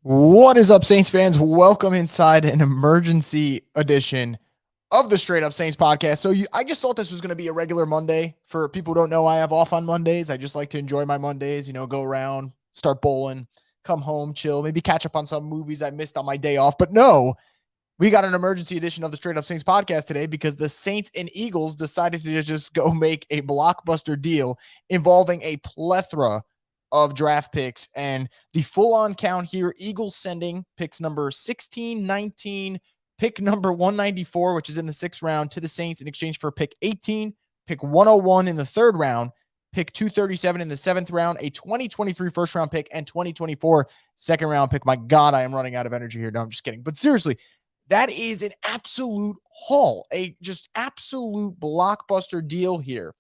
What is up, Saints fans? Welcome inside an emergency edition of the Straight Up Saints podcast. I just thought this was going to be a regular Monday. For people who don't know, I have off on Mondays. I just like to enjoy my Mondays, go around, start bowling, come home, chill, maybe catch up on some movies I missed on my day off. But no, we got an emergency edition of the Straight Up Saints podcast today because the Saints and Eagles decided to just go make a blockbuster deal involving a plethora of draft picks. And the full-on count here, Eagles sending picks number 16, 19, pick number 194, which is in the 6th round, to the Saints in exchange for pick 18, pick 101 in the 3rd round, pick 237 in the 7th round, a 2023 first-round pick, and 2024 second-round pick. My God, I am running out of energy here. No, I'm just kidding. But seriously, that is an absolute haul, a just absolute blockbuster deal here.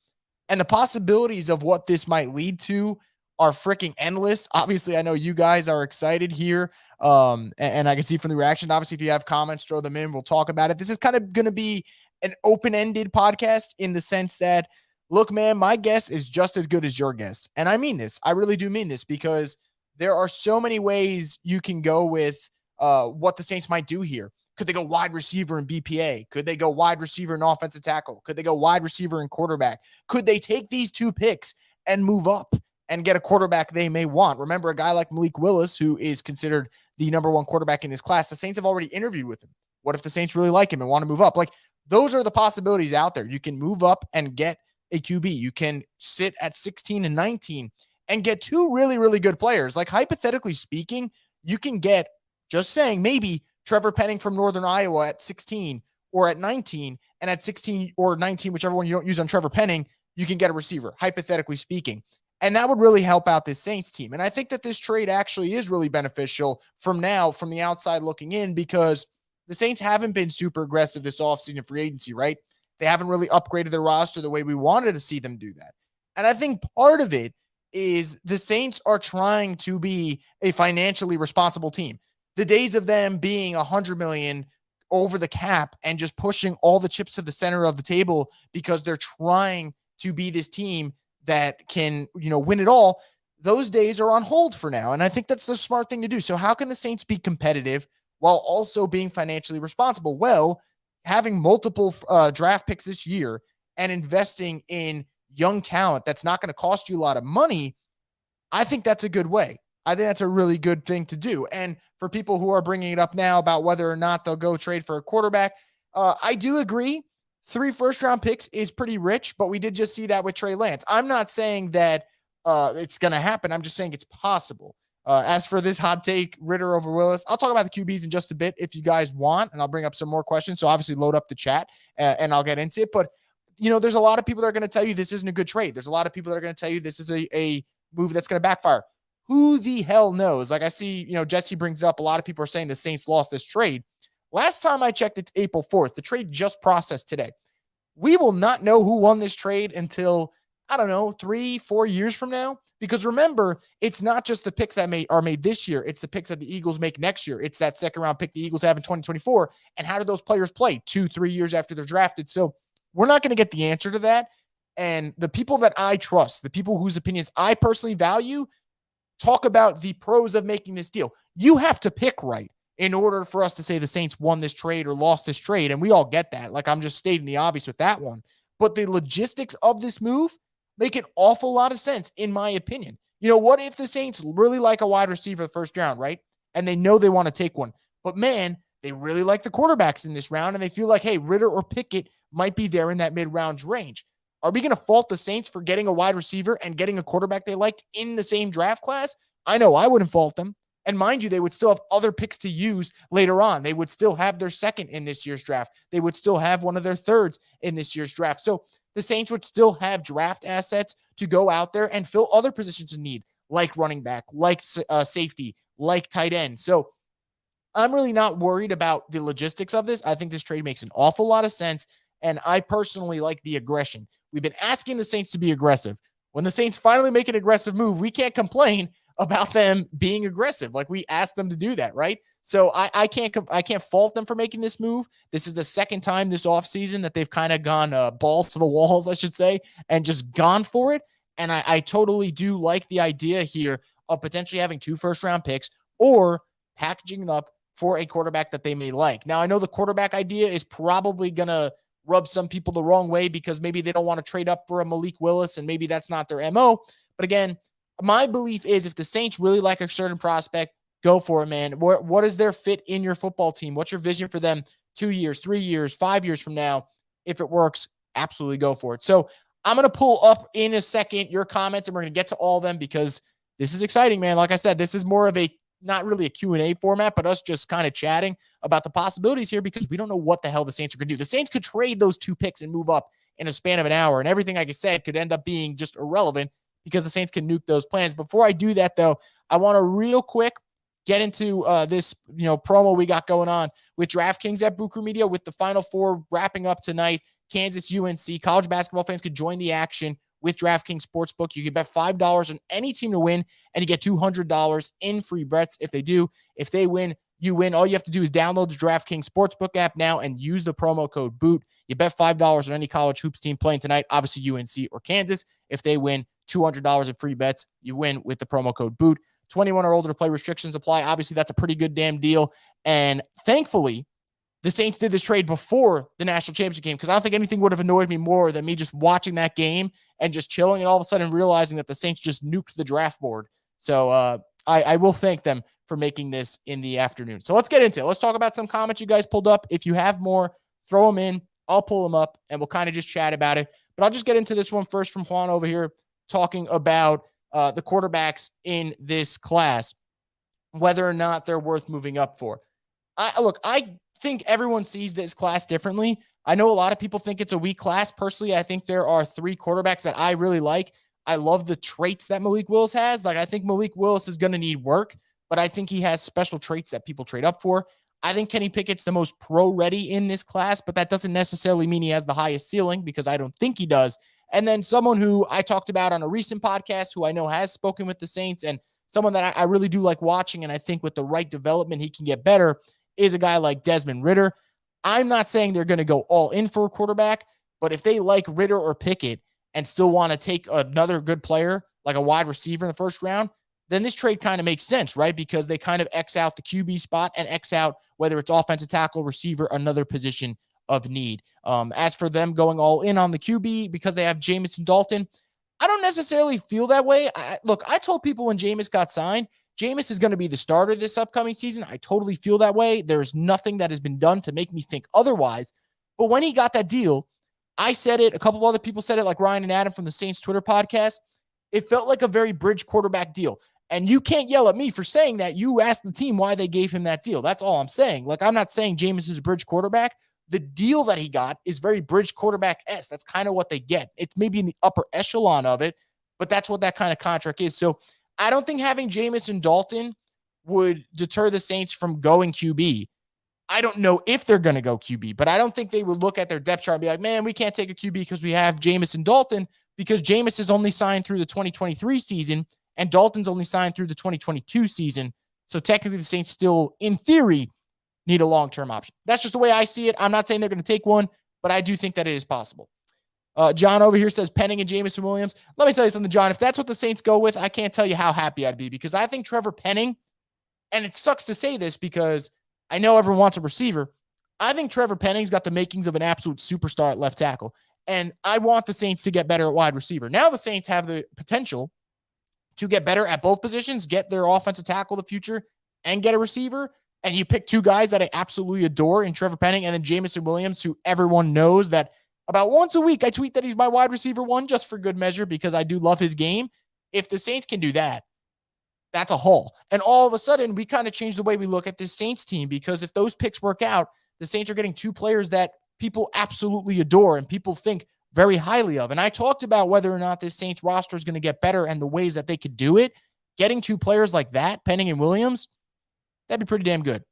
And the possibilities of what this might lead to are freaking endless. Obviously, I know you guys are excited here. And I can see from the reaction, obviously, if you have comments, throw them in. We'll talk about it. This is kind of going to be an open-ended podcast in the sense that, look, man, my guess is just as good as your guess. And I mean this. I really do mean this because there are so many ways you can go with what the Saints might do here. Could they go wide receiver in BPA? Could they go wide receiver in offensive tackle? Could they go wide receiver in quarterback? Could they take these two picks and move up and get a quarterback they may want? Remember, a guy like Malik Willis, who is considered the number one quarterback in this class, the Saints have already interviewed with him. What if the Saints really like him and want to move up? Like, those are the possibilities out there. You can move up and get a QB. You can sit at 16 and 19 and get two really, really good players. Like, hypothetically speaking, you can get, just saying, maybe Trevor Penning from Northern Iowa at 16 or at 19, and at 16 or 19, whichever one you don't use on Trevor Penning, you can get a receiver, hypothetically speaking. And that would really help out this Saints team. And I think that this trade actually is really beneficial from the outside looking in, because the Saints haven't been super aggressive this offseason free agency, right? They haven't really upgraded their roster the way we wanted to see them do that. And I think part of it is the Saints are trying to be a financially responsible team. The days of them being $100 million over the cap and just pushing all the chips to the center of the table because they're trying to be this team that can, win it all, those days are on hold for now. And I think that's the smart thing to do. So how can the Saints be competitive while also being financially responsible? Well, having multiple draft picks this year and investing in young talent that's not going to cost you a lot of money, I think that's a good way. I think that's a really good thing to do. And for people who are bringing it up now about whether or not they'll go trade for a quarterback, I do agree. 3 first-round picks is pretty rich, but we did just see that with Trey Lance. I'm not saying that it's going to happen. I'm just saying it's possible. As for this hot take, Ritter over Willis, I'll talk about the QBs in just a bit if you guys want, and I'll bring up some more questions. So obviously load up the chat, and I'll get into it. But, there's a lot of people that are going to tell you this isn't a good trade. There's a lot of people that are going to tell you this is a move that's going to backfire. Who the hell knows? Like I see, Jesse brings it up. A lot of people are saying the Saints lost this trade. Last time I checked, it's April 4th. The trade just processed today. We will not know who won this trade until, 3-4 years from now. Because remember, it's not just the picks that are made this year. It's the picks that the Eagles make next year. It's that second-round pick the Eagles have in 2024. And how do those players play 2-3 years after they're drafted? So we're not going to get the answer to that. And the people that I trust, the people whose opinions I personally value, talk about the pros of making this deal. You have to pick right in order for us to say the Saints won this trade or lost this trade. And we all get that. Like, I'm just stating the obvious with that one. But the logistics of this move make an awful lot of sense, in my opinion. What if the Saints really like a wide receiver the first round, right? And they know they want to take one. But, man, they really like the quarterbacks in this round, and they feel like, hey, Ritter or Pickett might be there in that mid-rounds range. Are we going to fault the Saints for getting a wide receiver and getting a quarterback they liked in the same draft class? I know I wouldn't fault them. And mind you, they would still have other picks to use later on. They would still have their second in this year's draft. They would still have one of their thirds in this year's draft. So the Saints would still have draft assets to go out there and fill other positions in need, like running back, like safety, like tight end. So I'm really not worried about the logistics of this. I think this trade makes an awful lot of sense. And I personally like the aggression. We've been asking the Saints to be aggressive. When the Saints finally make an aggressive move, we can't complain about them being aggressive. Like, we asked them to do that, right? So I can't fault them for making this move. This is the second time this offseason that they've kind of gone balls to the walls, I should say, and just gone for it. And I totally do like the idea here of potentially having 2 first-round picks or packaging it up for a quarterback that they may like. Now, I know the quarterback idea is probably going to rub some people the wrong way because maybe they don't want to trade up for a Malik Willis and maybe that's not their MO. But again, my belief is if the Saints really like a certain prospect, go for it, man. What is their fit in your football team? What's your vision for them 2 years, 3 years, 5 years from now? If it works, absolutely go for it. So I'm going to pull up in a second your comments and we're going to get to all of them because this is exciting, man. Like I said, this is more of a not really a Q&A format, but us just kind of chatting about the possibilities here because we don't know what the hell the Saints are going to do. The Saints could trade those 2 picks and move up in a span of an hour, and everything, like I said, could end up being just irrelevant because the Saints can nuke those plans. Before I do that, though, I want to real quick get into this promo we got going on with DraftKings at Bucher Media with the Final Four wrapping up tonight. Kansas, UNC. College basketball fans could join the action with DraftKings Sportsbook. You can bet $5 on any team to win, and you get $200 in free bets if they do. If they win, you win. All you have to do is download the DraftKings Sportsbook app now and use the promo code BOOT. You bet $5 on any college hoops team playing tonight, obviously UNC or Kansas. If they win, $200 in free bets. You win with the promo code BOOT. 21 or older to play, restrictions apply. Obviously, that's a pretty good damn deal. And thankfully, the Saints did this trade before the national championship game because I don't think anything would have annoyed me more than me just watching that game and just chilling and all of a sudden realizing that the Saints just nuked the draft board. So I will thank them for making this in the afternoon. So let's get into it. Let's talk about some comments you guys pulled up. If you have more, throw them in. I'll pull them up and we'll kind of just chat about it. But I'll just get into this one first from Juan over here talking about the quarterbacks in this class, whether or not they're worth moving up for. I think everyone sees this class differently. I know a lot of people think it's a weak class. Personally, I think there are 3 quarterbacks that I really like. I love the traits that Malik Willis has. Like, I think Malik Willis is going to need work, but I think he has special traits that people trade up for. I think Kenny Pickett's the most pro-ready in this class, but that doesn't necessarily mean he has the highest ceiling because I don't think he does. And then someone who I talked about on a recent podcast who I know has spoken with the Saints and someone that I really do like watching, and I think with the right development he can get better, is a guy like Desmond Ridder. I'm not saying they're going to go all in for a quarterback, but if they like Ridder or Pickett and still want to take another good player, like a wide receiver in the first round, then this trade kind of makes sense, right? Because they kind of X out the QB spot and X out whether it's offensive tackle, receiver, another position of need. As for them going all in on the QB because they have Jamison Dalton, I don't necessarily feel that way. I told people when Jameis got signed, Jameis is going to be the starter this upcoming season. I totally feel that way. There's nothing that has been done to make me think otherwise. But when he got that deal, I said it. A couple of other people said it, like Ryan and Adam from the Saints Twitter podcast. It felt like a very bridge quarterback deal. And you can't yell at me for saying that. You asked the team why they gave him that deal. That's all I'm saying. Like, I'm not saying Jameis is a bridge quarterback. The deal that he got is very bridge quarterback-esque. That's kind of what they get. It's maybe in the upper echelon of it, but that's what that kind of contract is. So I don't think having Jamison Dalton would deter the Saints from going QB. I don't know if they're going to go QB, but I don't think they would look at their depth chart and be like, man, we can't take a QB because we have Jamison Dalton, because Jameis is only signed through the 2023 season and Dalton's only signed through the 2022 season. So technically the Saints still, in theory, need a long-term option. That's just the way I see it. I'm not saying they're going to take one, but I do think that it is possible. John over here says Penning and Jameson Williams. Let me tell you something, John. If that's what the Saints go with, I can't tell you how happy I'd be because I think Trevor Penning, and it sucks to say this because I know everyone wants a receiver. I think Trevor Penning's got the makings of an absolute superstar at left tackle, and I want the Saints to get better at wide receiver. Now the Saints have the potential to get better at both positions, get their offensive tackle of the future, and get a receiver. And you pick 2 guys that I absolutely adore in Trevor Penning and then Jameson Williams, who everyone knows that about once a week I tweet that he's my wide receiver 1 just for good measure because I do love his game. If the Saints can do that, that's a haul. And all of a sudden, we kind of change the way we look at this Saints team because if those picks work out, the Saints are getting 2 players that people absolutely adore and people think very highly of. And I talked about whether or not this Saints roster is going to get better and the ways that they could do it. Getting 2 players like that, Penning and Williams, that'd be pretty damn good.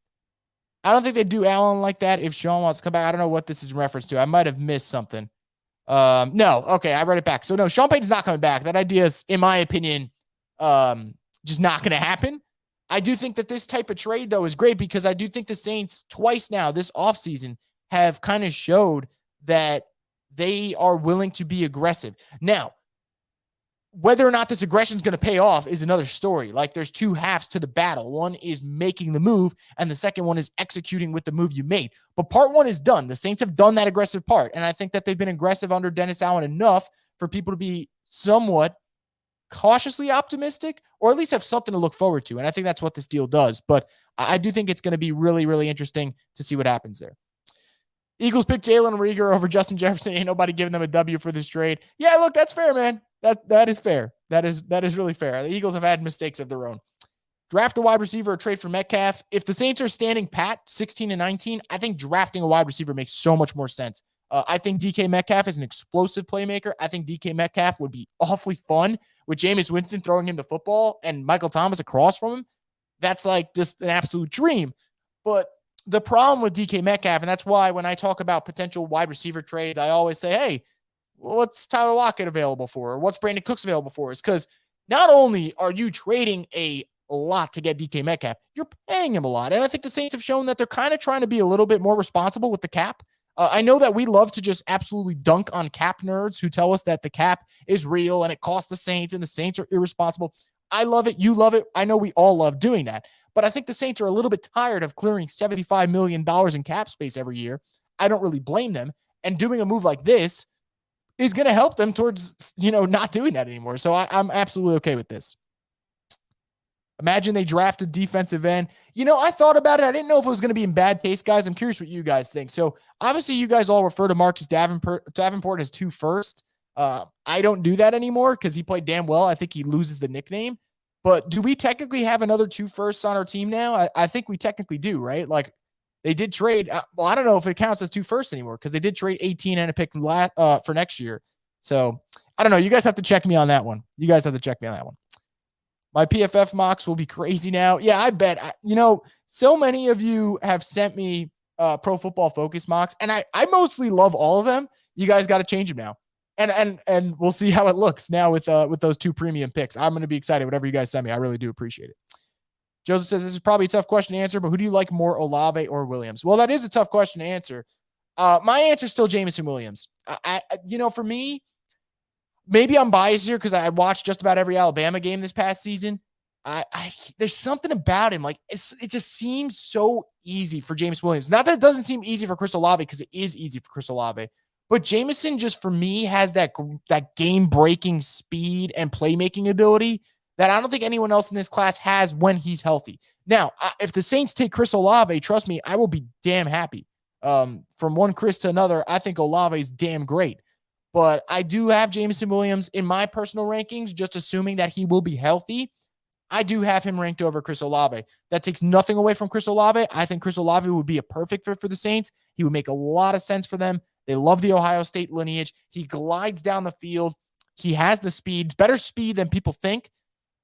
I don't think they'd do Allen like that if Sean wants to come back. I don't know what this is in reference to. I might have missed something. No. Okay, I read it back. So, no, Sean Payton's not coming back. That idea is, in my opinion, just not going to happen. I do think that this type of trade, though, is great because I do think the Saints twice now this offseason have kind of showed that they are willing to be aggressive. Now, whether or not this aggression is going to pay off is another story. Like there's two halves to the battle. One is making the move, and the second one is executing with the move you made. But part one is done. The Saints have done that aggressive part, and I think that they've been aggressive under Dennis Allen enough for people to be somewhat cautiously optimistic, or at least have something to look forward to. And I think that's what this deal does. But I do think it's going to be really, really interesting to see what happens there. Eagles pick Jalen Reagor over Justin Jefferson. Ain't nobody giving them a W for this trade. Yeah, look, that's fair, man. That is fair. That is really fair. The Eagles have had mistakes of their own. Draft a wide receiver or trade for Metcalf. If the Saints are standing pat 16-19, I think drafting a wide receiver makes so much more sense. I think DK Metcalf is an explosive playmaker. I think DK Metcalf would be awfully fun with Jameis Winston throwing him the football and Michael Thomas across from him. That's like just an absolute dream. But the problem with DK Metcalf, and that's why when I talk about potential wide receiver trades, I always say, hey, what's Tyler Lockett available for? Or what's Brandon Cooks available for? Is because not only are you trading a lot to get DK Metcalf, you're paying him a lot. And I think the Saints have shown that they're kind of trying to be a little bit more responsible with the cap. I know that we love to just absolutely dunk on cap nerds who tell us that the cap is real and it costs the Saints and the Saints are irresponsible. I love it. You love it. I know we all love doing that. But I think the Saints are a little bit tired of clearing $75 million in cap space every year. I don't really blame them. And doing a move like this is going to help them towards, not doing that anymore. So I'm absolutely okay with this. Imagine they drafted defensive end. I thought about it. I didn't know if it was going to be in bad taste, guys. I'm curious what you guys think. So obviously you guys all refer to Marcus Davenport as 2 first. I don't do that anymore because he played damn well. I think he loses the nickname. But do we technically have another 2 firsts on our team now? I think we technically do, right? Like they did trade. Well, I don't know if it counts as 2 firsts anymore because they did trade 18 and a pick for next year. So I don't know. You guys have to check me on that one. My PFF mocks will be crazy now. Yeah, I bet. So many of you have sent me Pro Football Focus mocks, and I mostly love all of them. You guys got to change them now. And we'll see how it looks now with those 2 premium picks. I'm going to be excited. Whatever you guys send me, I really do appreciate it. Joseph says, this is probably a tough question to answer, but who do you like more, Olave or Williams? Well, that is a tough question to answer. My answer is still Jameson Williams. For me, maybe I'm biased here because I watched just about every Alabama game this past season. There's something about him. Like it just seems so easy for James Williams. Not that it doesn't seem easy for Chris Olave, because it is easy for Chris Olave. But Jameson just, for me, has that game-breaking speed and playmaking ability that I don't think anyone else in this class has when he's healthy. Now, if the Saints take Chris Olave, trust me, I will be damn happy. From one Chris to another, I think Olave is damn great. But I do have Jameson Williams in my personal rankings, just assuming that he will be healthy. I do have him ranked over Chris Olave. That takes nothing away from Chris Olave. I think Chris Olave would be a perfect fit for the Saints. He would make a lot of sense for them. They love the Ohio State lineage. He glides down the field. He has the speed, better speed than people think.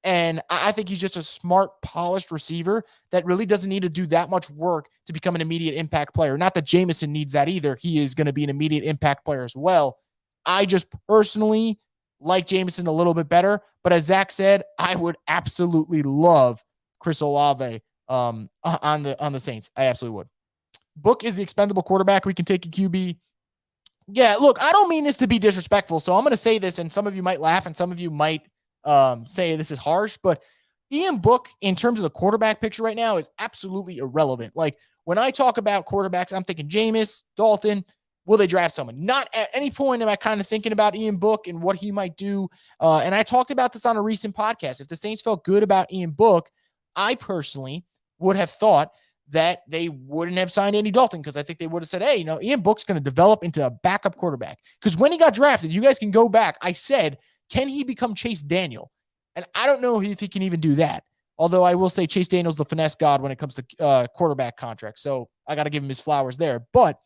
And I think he's just a smart, polished receiver that really doesn't need to do that much work to become an immediate impact player. Not that Jameson needs that either. He is going to be an immediate impact player as well. I just personally like Jameson a little bit better. But as Zach said, I would absolutely love Chris Olave on the Saints. I absolutely would. Book is the expendable quarterback. We can take a QB. Yeah, look, I don't mean this to be disrespectful, so I'm going to say this, and some of you might laugh, and some of you might say this is harsh, but Ian Book, in terms of the quarterback picture right now, is absolutely irrelevant. Like, when I talk about quarterbacks, I'm thinking Jameis, Dalton. Will they draft someone? Not at any point am I kind of thinking about Ian Book and what he might do. And I talked about this on a recent podcast. If the Saints felt good about Ian Book, I personally would have thought that they wouldn't have signed Andy Dalton, because I think they would have said, hey, Ian Book's going to develop into a backup quarterback. Because when he got drafted, you guys can go back. I said, can he become Chase Daniel? And I don't know if he can even do that. Although I will say Chase Daniel's the finesse god when it comes to quarterback contracts. So I got to give him his flowers there. But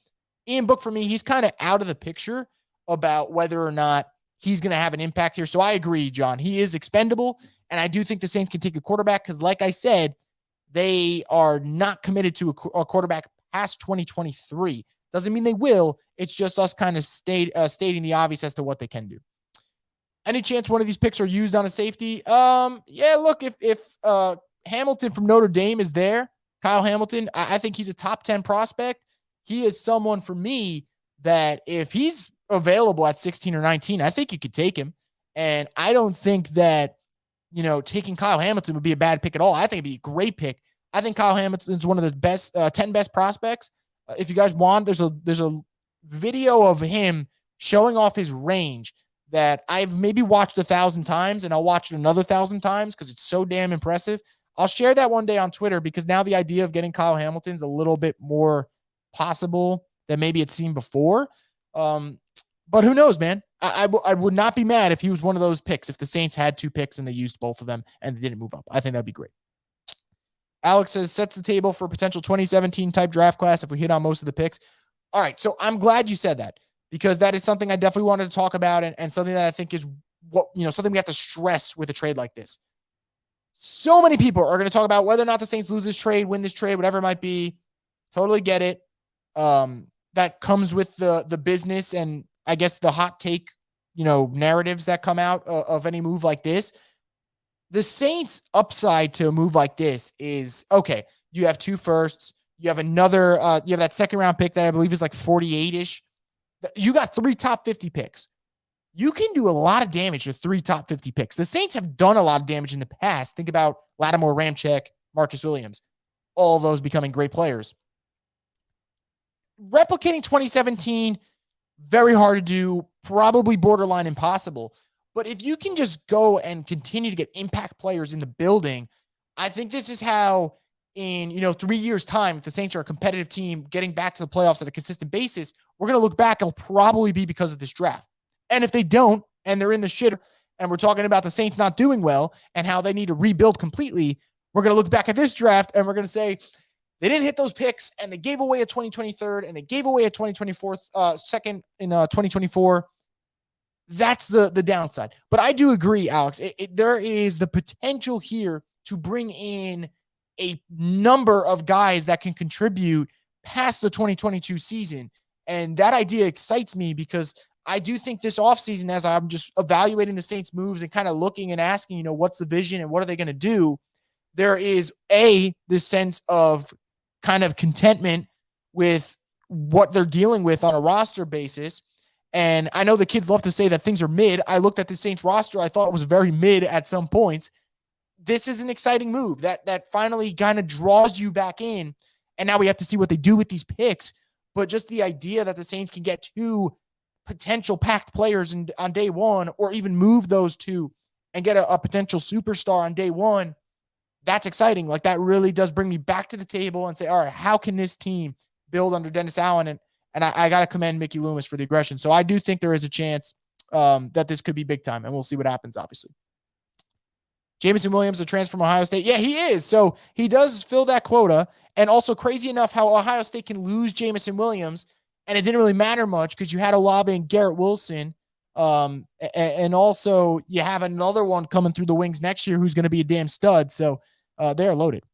Ian Book, for me, he's kind of out of the picture about whether or not he's going to have an impact here. So I agree, John. He is expendable. And I do think the Saints can take a quarterback because, like I said, they are not committed to a quarterback past 2023. Doesn't mean they will. It's just us kind of stating the obvious as to what they can do. Any chance one of these picks are used on a safety? Yeah, look, if Hamilton from Notre Dame is there, Kyle Hamilton, I think he's a top 10 prospect. He is someone for me that if he's available at 16 or 19, I think you could take him. And I don't think that, taking Kyle Hamilton would be a bad pick at all. I think it'd be a great pick. I think Kyle Hamilton's one of the best 10 best prospects. If you guys want, there's a video of him showing off his range that I've maybe watched 1,000 times, and I'll watch it another 1,000 times because it's so damn impressive. I'll share that one day on Twitter, because now the idea of getting Kyle Hamilton's a little bit more possible than maybe it seemed before. But who knows, man? I would not be mad if he was one of those picks, if the Saints had 2 picks and they used both of them and they didn't move up. I think that'd be great. Alex says, sets the table for potential 2017 type draft class if we hit on most of the picks. All right, so I'm glad you said that, because that is something I definitely wanted to talk about, and something that I think is something we have to stress with a trade like this. So many people are going to talk about whether or not the Saints lose this trade, win this trade, whatever it might be. Totally get it. That comes with the business and I guess the hot take, narratives that come out of any move like this. The Saints' upside to a move like this is, okay, you have 2 firsts. You have another, you have that second round pick that I believe is like 48-ish. You got 3 top 50 picks. You can do a lot of damage with 3 top 50 picks. The Saints have done a lot of damage in the past. Think about Lattimore, Ramczyk, Marcus Williams, all those becoming great players. Replicating 2017, very hard to do, probably borderline impossible. But if you can just go and continue to get impact players in the building, I think this is how in, 3 years' time, if the Saints are a competitive team getting back to the playoffs at a consistent basis, we're going to look back, it'll probably be because of this draft. And if they don't, and they're in the shitter, and we're talking about the Saints not doing well and how they need to rebuild completely, we're going to look back at this draft and we're going to say, they didn't hit those picks, and they gave away a 2023rd, and they gave away a 2024 second in 2024. That's the downside. But I do agree, Alex. There is the potential here to bring in a number of guys that can contribute past the 2022 season. And that idea excites me, because I do think this offseason, as I'm just evaluating the Saints' moves and kind of looking and asking, what's the vision and what are they going to do? There is this sense of kind of contentment with what they're dealing with on a roster basis. And I know the kids love to say that things are mid. I looked at the Saints roster. I thought it was very mid at some points. This is an exciting move that finally kind of draws you back in. And now we have to see what they do with these picks. But just the idea that the Saints can get 2 potential packed players on day one, or even move those 2 and get a potential superstar on day one, that's exciting. Like, that really does bring me back to the table and say, all right, how can this team build under Dennis Allen? And I got to commend Mickey Loomis for the aggression. So I do think there is a chance that this could be big time, and we'll see what happens, obviously. Jameson Williams, a transfer from Ohio State. Yeah, he is. So he does fill that quota. And also, crazy enough, how Ohio State can lose Jameson Williams, and it didn't really matter much because you had Olave and Garrett Wilson. And also you have another one coming through the wings next year who's going to be a damn stud. So they're loaded.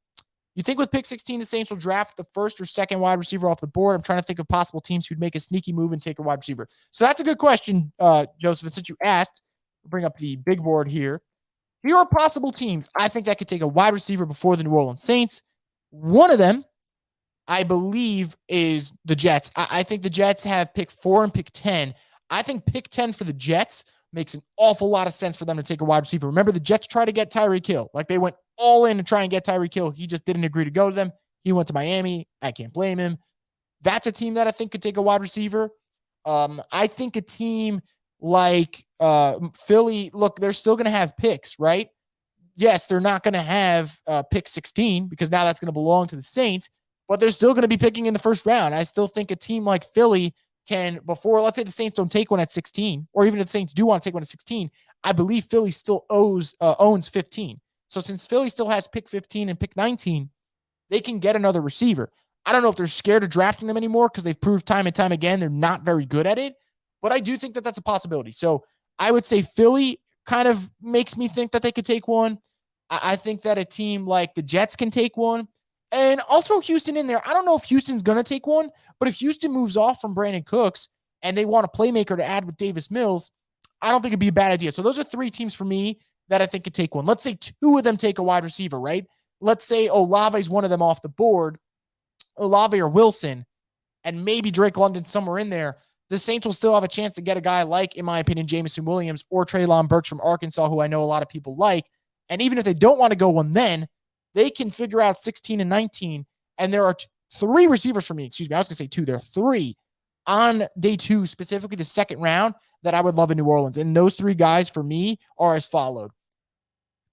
You think with pick 16, the Saints will draft the first or second wide receiver off the board? I'm trying to think of possible teams who'd make a sneaky move and take a wide receiver. So that's a good question, Joseph. And since you asked, I'll bring up the big board here. Here are possible teams I think that could take a wide receiver before the New Orleans Saints. One of them, I believe, is the Jets. I think the Jets have pick 4 and pick 10. I think pick 10 for the Jets makes an awful lot of sense for them to take a wide receiver. Remember, the Jets tried to get Tyreek Hill. Like, they went all in to try and get Tyreek Hill. He just didn't agree to go to them. He went to Miami. I can't blame him. That's a team that I think could take a wide receiver. I think a team like Philly, look, they're still going to have picks, right? Yes, they're not going to have pick 16 because now that's going to belong to the Saints, but they're still going to be picking in the first round. I still think a team like Philly can, before, let's say the Saints don't take one at 16, or even if the Saints do want to take one at 16, I believe Philly still owns 15. So since Philly still has pick 15 and pick 19, they can get another receiver. I don't know if they're scared of drafting them anymore because they've proved time and time again they're not very good at it, but I do think that that's a possibility. So I would say Philly kind of makes me think that they could take one. I think that a team like the Jets can take one. And I'll throw Houston in there. I don't know if Houston's going to take one, but if Houston moves off from Brandon Cooks and they want a playmaker to add with Davis Mills, I don't think it'd be a bad idea. So those are 3 teams for me that I think could take one. Let's say 2 of them take a wide receiver, right? Let's say Olave is one of them off the board, Olave or Wilson, and maybe Drake London somewhere in there. the Saints will still have a chance to get a guy like, in my opinion, Jameson Williams or Treylon Burks from Arkansas, who I know a lot of people like. And even if they don't want to go one then, they can figure out 16 and 19. And there are three receivers for me. Excuse me. I was going to say two. There are three on day two, specifically the second round, that I would love in New Orleans. And those three guys for me are as followed.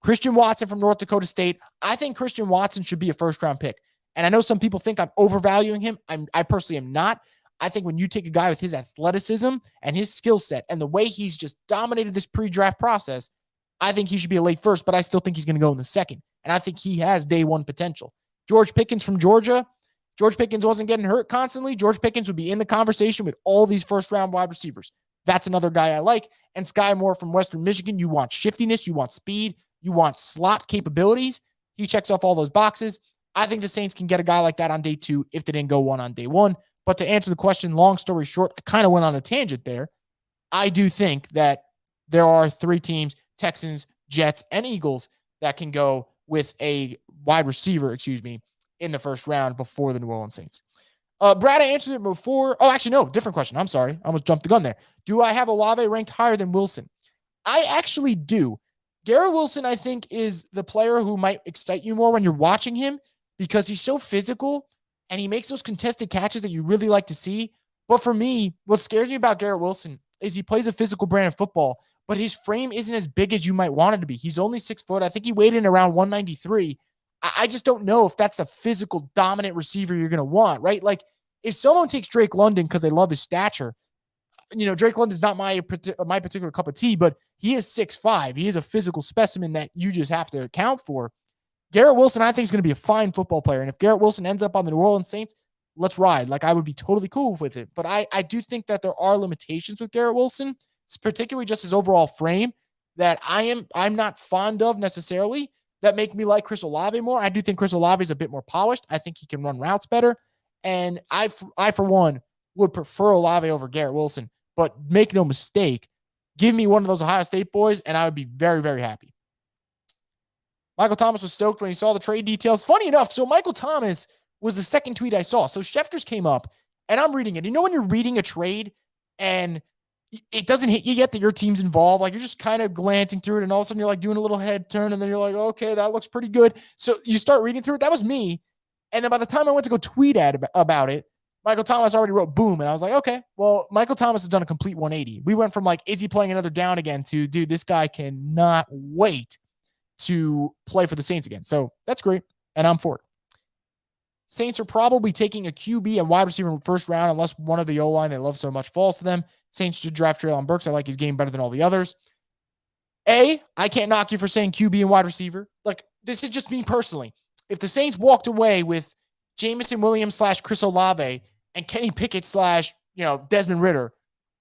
Christian Watson from North Dakota State. I think Christian Watson should be a first-round pick. And I know some people think I'm overvaluing him. I personally am not. I think when you take a guy with his athleticism and his skill set and the way he's just dominated this pre-draft process, I think he should be a late first, but I still think he's going to go in the second. And I think he has day one potential. George Pickens from Georgia. George Pickens wasn't getting hurt constantly. George Pickens would be in the conversation with all these first-round wide receivers. That's another guy I like. And Sky Moore from Western Michigan. You want shiftiness. You want speed. You want slot capabilities. He checks off all those boxes. I think the Saints can get a guy like that on day two if they didn't go one on day one. But to answer the question, long story short, I kind of went on a tangent there. I do think that there are three teams, Texans, Jets, and Eagles, that can go with a wide receiver, in the first round before the New Orleans Saints. Brad, I answered it before. Oh, actually, no, different question. I'm sorry. I almost jumped the gun there. Do I have Olave ranked higher than Wilson? I actually do. Garrett Wilson, I think, is the player who might excite you more when you're watching him because he's so physical and he makes those contested catches that you really like to see. But for me, what scares me about Garrett Wilson is he plays a physical brand of football, but his frame isn't as big as you might want it to be. He's only 6 foot. I think he weighed in around 193. I just don't know if that's a physical dominant receiver you're going to want, right? Like if someone takes Drake London because they love his stature, Drake London's not my particular cup of tea, but he is 6'5". He is a physical specimen that you just have to account for. Garrett Wilson, I think, is going to be a fine football player. And if Garrett Wilson ends up on the New Orleans Saints, let's ride. Like, I would be totally cool with it. But I do think that there are limitations with Garrett Wilson, particularly just his overall frame, that I'm not fond of necessarily, that make me like Chris Olave more. I do think Chris Olave is a bit more polished. I think he can run routes better. And I for one, would prefer Olave over Garrett Wilson. But make no mistake, give me one of those Ohio State boys, and I would be very, very happy. Michael Thomas was stoked when he saw the trade details. Funny enough, so Michael Thomas was the second tweet I saw. So Schefter's came up, and I'm reading it. You know when you're reading a trade, and it doesn't hit you yet that your team's involved? Like, you're just kind of glancing through it, and all of a sudden you're like doing a little head turn, and then you're like, okay, that looks pretty good. So you start reading through it. That was me. And then by the time I went to go tweet about it, Michael Thomas already wrote boom. And I was like, okay, well, Michael Thomas has done a complete 180. We went from like, is he playing another down again, to, dude, this guy cannot wait to play for the Saints again. So that's great. And I'm for it. Saints are probably taking a QB and wide receiver in the first round, unless one of the O-line they love so much falls to them. Saints should draft Treylon Burks. I like his game better than all the others. I can't knock you for saying QB and wide receiver. Like, this is just me personally. If the Saints walked away with Jameson Williams / Chris Olave and Kenny Pickett / Desmond Ridder,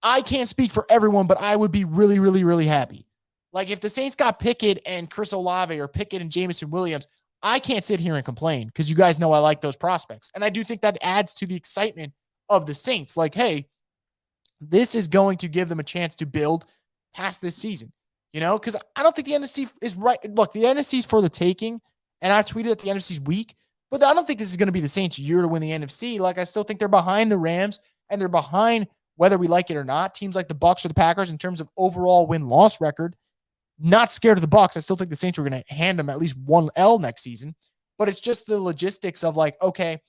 I can't speak for everyone, but I would be really, really, really happy. Like, if the Saints got Pickett and Chris Olave or Pickett and Jameson Williams, I can't sit here and complain because you guys know I like those prospects. And I do think that adds to the excitement of the Saints. Like, hey, this is going to give them a chance to build past this season, because I don't think the NFC is right. Look, the NFC is for the taking, and I tweeted that the NFC is weak, but I don't think this is going to be the Saints' year to win the NFC. Like, I still think they're behind the Rams, and they're behind, whether we like it or not, teams like the Bucs or the Packers in terms of overall win-loss record. Not scared of the Bucs. I still think the Saints are going to hand them at least one L next season, but it's just the logistics of like, okay,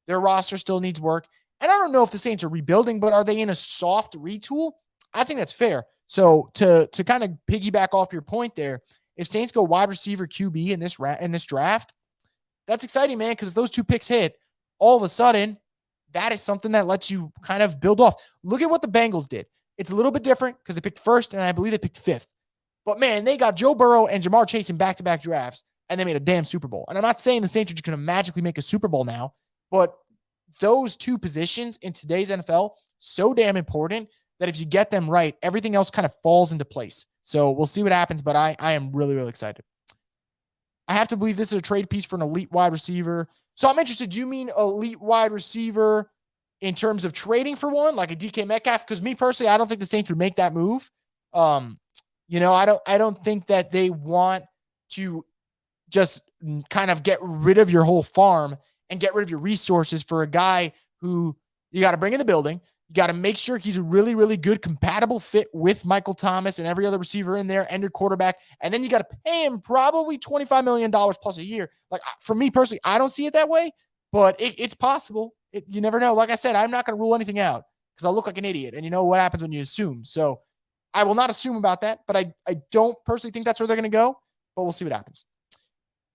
their roster still needs work. And I don't know if the Saints are rebuilding, but are they in a soft retool? I think that's fair. So to kind of piggyback off your point there, if Saints go wide receiver QB in this draft, that's exciting, man, because if those two picks hit, all of a sudden, that is something that lets you kind of build off. Look at what the Bengals did. It's a little bit different because they picked first, and I believe they picked fifth. But, man, they got Joe Burrow and Jamar Chase in back-to-back drafts, and they made a damn Super Bowl. And I'm not saying the Saints are just going to magically make a Super Bowl now, but those two positions in today's NFL, so damn important that if you get them right, everything else kind of falls into place. So we'll see what happens, but I am really, really excited. I have to believe this is a trade piece for an elite wide receiver. So I'm interested. Do you mean elite wide receiver in terms of trading for one, like a DK Metcalf? Because me personally, I don't think the Saints would make that move. I don't think that they want to just kind of get rid of your whole farm and get rid of your resources for a guy who you got to bring in the building. You got to make sure he's a really, really good compatible fit with Michael Thomas and every other receiver in there and your quarterback. And then you got to pay him probably $25 million plus a year. Like, for me personally, I don't see it that way, but it's possible. You never know. Like I said, I'm not going to rule anything out because I'll look like an idiot. And you know what happens when you assume. So I will not assume about that, but I don't personally think that's where they're going to go, but we'll see what happens.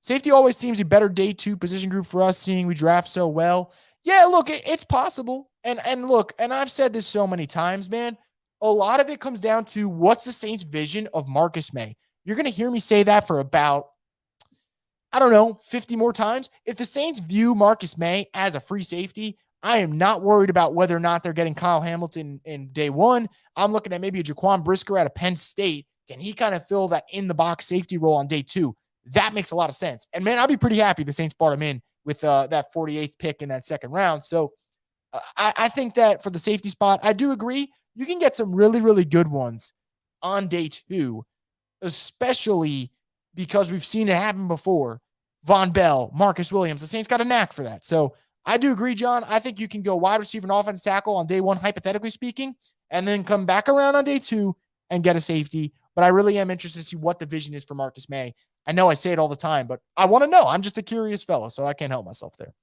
Safety always seems a better day two position group for us, seeing we draft so well. Yeah, look, it's possible. And look, and I've said this so many times, man, a lot of it comes down to what's the Saints' vision of Marcus May. You're going to hear me say that for about, 50 more times. If the Saints view Marcus May as a free safety, I am not worried about whether or not they're getting Kyle Hamilton in day one. I'm looking at maybe a Jaquan Brisker out of Penn State. Can he kind of fill that in the box safety role on day two? That makes a lot of sense. And man, I'd be pretty happy the Saints brought him in with that 48th pick in that second round. So I think that for the safety spot, I do agree. You can get some really, really good ones on day two, especially because we've seen it happen before. Von Bell, Marcus Williams, the Saints got a knack for that. So I do agree, John. I think you can go wide receiver and offensive tackle on day one, hypothetically speaking, and then come back around on day two and get a safety. But I really am interested to see what the vision is for Marcus May. I know I say it all the time, but I want to know. I'm just a curious fella, so I can't help myself there.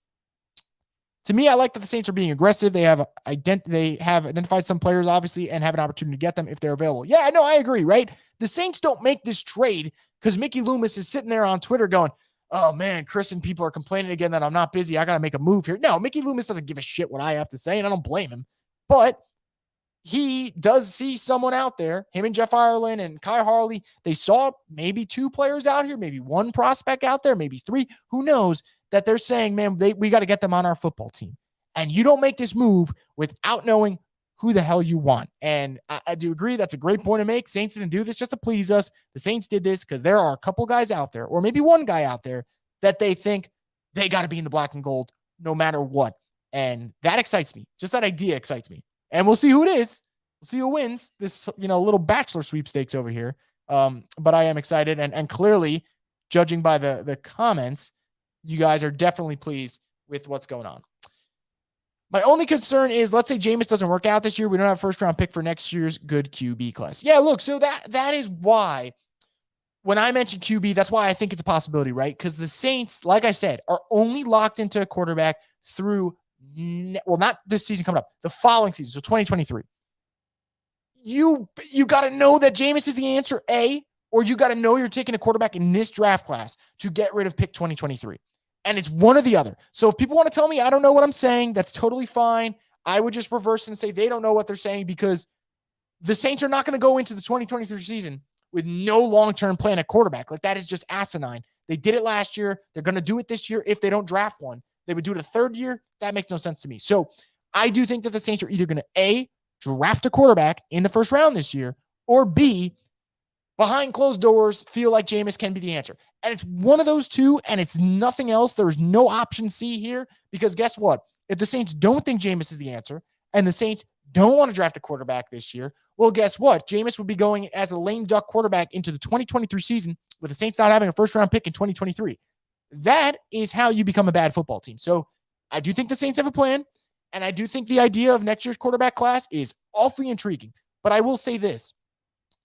To me, I like that the Saints are being aggressive. They have identified some players, obviously, and have an opportunity to get them if they're available. Yeah, I know, I agree, right? The Saints don't make this trade because Mickey Loomis is sitting there on Twitter going, oh, man, Chris and people are complaining again that I'm not busy. I got to make a move here. No, Mickey Loomis doesn't give a shit what I have to say, and I don't blame him. But he does see someone out there, him and Jeff Ireland and Kai Harley. They saw maybe two players out here, maybe one prospect out there, maybe three. Who knows? That they're saying, man, we got to get them on our football team. And you don't make this move without knowing who the hell you want. And I do agree. That's a great point to make. Saints didn't do this just to please us. The Saints did this because there are a couple guys out there, or maybe one guy out there, that they think they got to be in the black and gold no matter what. And that excites me. Just that idea excites me. And we'll see who it is. We'll see who wins this, little bachelor sweepstakes over here. But I am excited. And clearly, judging by the comments, you guys are definitely pleased with what's going on. My only concern is, let's say Jameis doesn't work out this year. We don't have a first-round pick for next year's good QB class. Yeah, look, so that is why when I mentioned QB, that's why I think it's a possibility, right? Because the Saints, like I said, are only locked into a quarterback through, not this season coming up, the following season, so 2023. You got to know that Jameis is the answer, A, or you got to know you're taking a quarterback in this draft class to get rid of pick 2023. And it's one or the other. So if people want to tell me I don't know what I'm saying, that's totally fine. I would just reverse and say they don't know what they're saying, because the Saints are not going to go into the 2023 season with no long-term plan at quarterback. Like, that is just asinine. They did it last year. They're going to do it this year if they don't draft one. They would do it a third year. That makes no sense to me. So I do think that the Saints are either going to, A, draft a quarterback in the first round this year, or B, behind closed doors, feel like Jameis can be the answer. And it's one of those two, and it's nothing else. There's no option C here, because guess what? If the Saints don't think Jameis is the answer, and the Saints don't want to draft a quarterback this year, well, guess what? Jameis would be going as a lame duck quarterback into the 2023 season with the Saints not having a first-round pick in 2023. That is how you become a bad football team. So I do think the Saints have a plan, and I do think the idea of next year's quarterback class is awfully intriguing. But I will say this.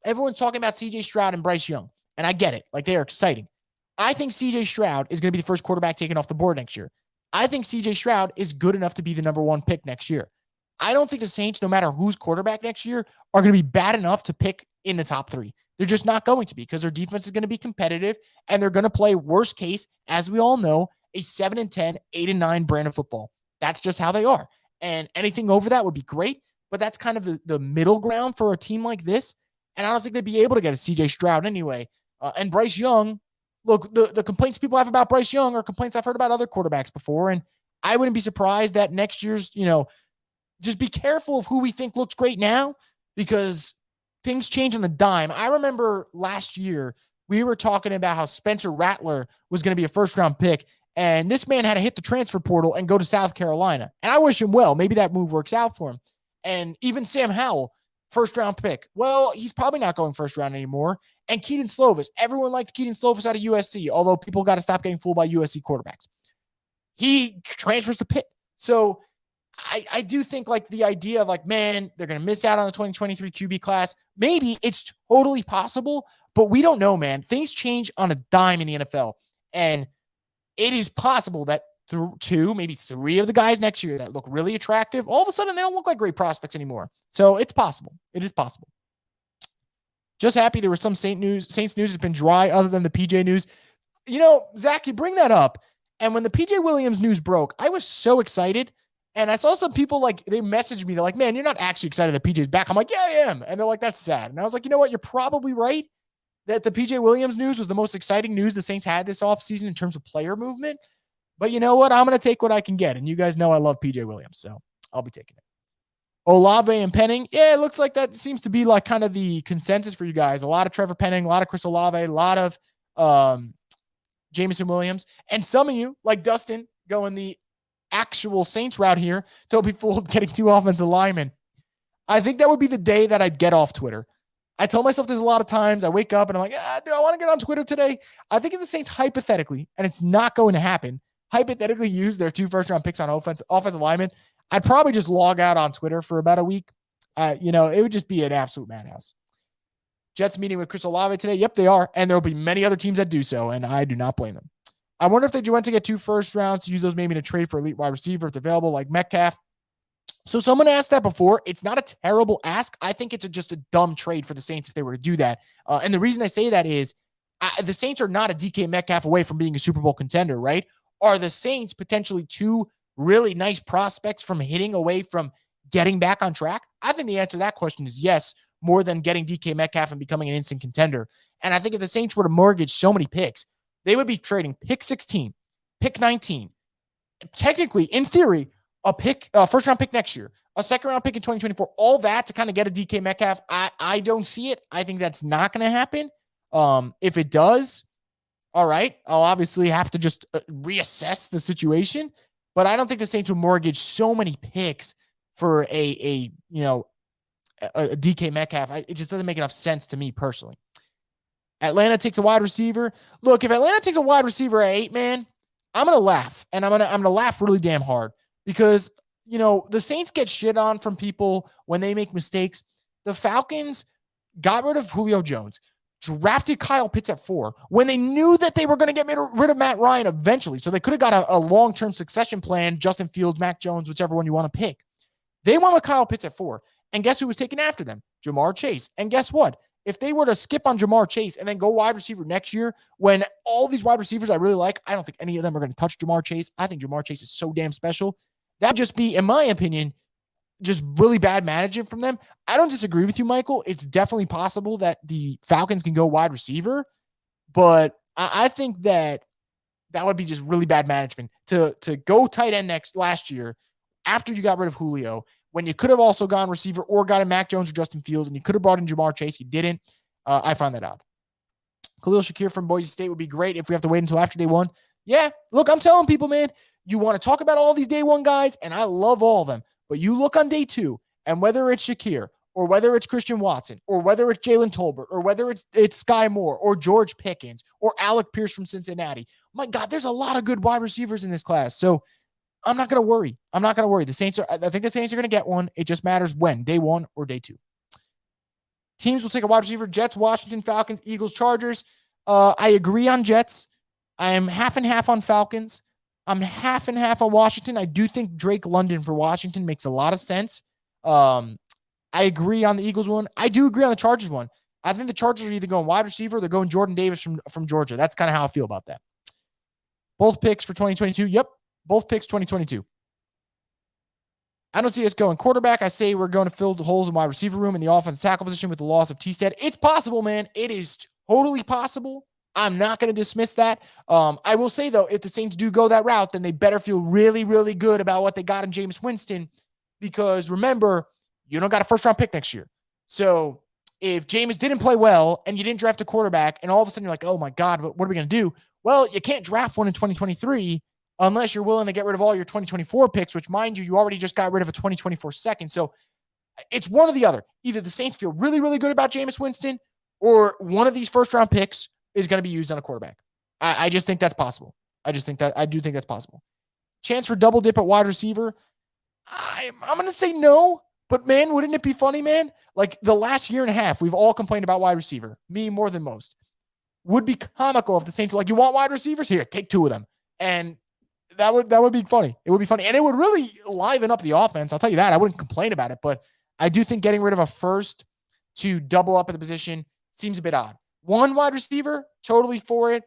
Everyone's talking about C.J. Stroud and Bryce Young, and I get it. Like, they are exciting. I think C.J. Stroud is going to be the first quarterback taken off the board next year. I think C.J. Stroud is good enough to be the number one pick next year. I don't think the Saints, no matter who's quarterback next year, are going to be bad enough to pick in the top three. They're just not going to be, because their defense is going to be competitive, and they're going to play, worst case, as we all know, a 7-10, 8-9 brand of football. That's just how they are. And anything over that would be great, but that's kind of the middle ground for a team like this. And I don't think they'd be able to get a C.J. Stroud anyway. And Bryce Young, look, the complaints people have about Bryce Young are complaints I've heard about other quarterbacks before. And I wouldn't be surprised that next year's, just be careful of who we think looks great now, because things change on the dime. I remember last year we were talking about how Spencer Rattler was going to be a first-round pick, and this man had to hit the transfer portal and go to South Carolina. And I wish him well. Maybe that move works out for him. And even Sam Howell, first-round pick. Well, he's probably not going first round anymore. And Keaton Slovis. Everyone liked Keaton Slovis out of USC, although people got to stop getting fooled by USC quarterbacks. He transfers to Pitt. So I do think like the idea of like, man, they're going to miss out on the 2023 QB class. Maybe it's totally possible, but we don't know, man. Things change on a dime in the NFL. And it is possible that two, maybe three of the guys next year that look really attractive, all of a sudden they don't look like great prospects anymore. So it's possible. It is possible. Just happy there was some Saints news has been dry other than the PJ news. You know, Zach, you bring that up. And when the PJ Williams news broke, I was so excited. And I saw some people like, they messaged me. They're like, man, you're not actually excited that PJ's back. I'm like, yeah, I am. And they're like, that's sad. And I was like, you know what? You're probably right that the PJ Williams news was the most exciting news the Saints had this offseason in terms of player movement. But you know what? I'm going to take what I can get. And you guys know I love PJ Williams, so I'll be taking it. Olave and Penning. Yeah, it looks like that seems to be like kind of the consensus for you guys. A lot of Trevor Penning, a lot of Chris Olave, a lot of Jameson Williams. And some of you, like Dustin, going the actual Saints route here. Toby Fould getting 2 offensive linemen. I think that would be the day that I'd get off Twitter. I told myself there's a lot of times I wake up and I'm like, do I want to get on Twitter today? I think if the Saints hypothetically, and it's not going to happen, hypothetically use their 2 first-round picks on offensive linemen, I'd probably just log out on Twitter for about a week. It would just be an absolute madhouse. Jets meeting with Chris Olave today. Yep, they are. And there will be many other teams that do so, and I do not blame them. I wonder if they went to get 2 first rounds to use those maybe to trade for elite wide receiver if available, like Metcalf. So someone asked that before. It's not a terrible ask. I think it's just a dumb trade for the Saints if they were to do that. And the reason I say that is the Saints are not a DK Metcalf away from being a Super Bowl contender, right? Are the Saints potentially 2 really nice prospects from hitting away from getting back on track? I think the answer to that question is yes, more than getting DK Metcalf and becoming an instant contender. And I think if the Saints were to mortgage so many picks, they would be trading pick 16, pick 19, technically, in theory, a first-round pick next year, a second-round pick in 2024, all that to kind of get a DK Metcalf. I don't see it. I think that's not going to happen. If it does, all right, I'll obviously have to just reassess the situation. But I don't think the Saints would mortgage so many picks for a DK Metcalf. It just doesn't make enough sense to me personally. Atlanta takes a wide receiver. Look, if Atlanta takes a wide receiver at 8, man, I'm gonna laugh, and I'm gonna laugh really damn hard because the Saints get shit on from people when they make mistakes. The Falcons got rid of Julio Jones, drafted Kyle Pitts at 4 when they knew that they were going to get rid of Matt Ryan eventually. So they could have got a long-term succession plan, Justin Fields, Mac Jones, whichever one you want to pick. They went with Kyle Pitts at 4. And guess who was taken after them? Jamar Chase. And guess what? If they were to skip on Jamar Chase and then go wide receiver next year, when all these wide receivers I really like, I don't think any of them are going to touch Jamar Chase. I think Jamar Chase is so damn special. That'd just be, in my opinion, just really bad management from them. I don't disagree with you, Michael. It's definitely possible that the Falcons can go wide receiver, but I think that would be just really bad management to go tight end last year after you got rid of Julio, when you could have also gone receiver or got in Mac Jones or Justin Fields, and you could have brought in Jamar Chase. You didn't. I find that odd. Khalil Shakir from Boise State would be great if we have to wait until after day 1. Yeah, look, I'm telling people, man, you want to talk about all these day 1 guys, and I love all of them. But you look on day 2, and whether it's Shakir, or whether it's Christian Watson, or whether it's Jalen Tolbert, or whether it's Sky Moore, or George Pickens, or Alec Pierce from Cincinnati, my God, there's a lot of good wide receivers in this class. So I'm not going to worry. I think the Saints are going to get one. It just matters when, day 1 or day 2. Teams will take a wide receiver: Jets, Washington, Falcons, Eagles, Chargers. I agree on Jets. I am half and half on Falcons. I'm half and half on Washington. I do think Drake London for Washington makes a lot of sense. I agree on the Eagles one. I do agree on the Chargers one. I think the Chargers are either going wide receiver or they're going Jordan Davis from Georgia. That's kind of how I feel about that. Both picks for 2022. Yep. Both picks 2022. I don't see us going quarterback. I say we're going to fill the holes in wide receiver room in the offensive tackle position with the loss of T-Stead. It's possible, man. It is totally possible. I'm not going to dismiss that. I will say, though, if the Saints do go that route, then they better feel really, really good about what they got in Jameis Winston, because remember, you don't got a first-round pick next year. So if Jameis didn't play well and you didn't draft a quarterback and all of a sudden you're like, oh, my God, what are we going to do? Well, you can't draft one in 2023 unless you're willing to get rid of all your 2024 picks, which, mind you already just got rid of a 2024 second. So it's one or the other. Either the Saints feel really, really good about Jameis Winston, or one of these first-round picks is going to be used on a quarterback. I just think that's possible. I do think that's possible. Chance for double dip at wide receiver. I'm going to say no, but man, wouldn't it be funny, man? Like the last year and a half, we've all complained about wide receiver, me more than most. Would be comical if the Saints were like, you want wide receivers? Here, take two of them. And that would be funny. It would be funny. And it would really liven up the offense. I'll tell you that. I wouldn't complain about it, but I do think getting rid of a first to double up at the position seems a bit odd. One wide receiver, totally for it.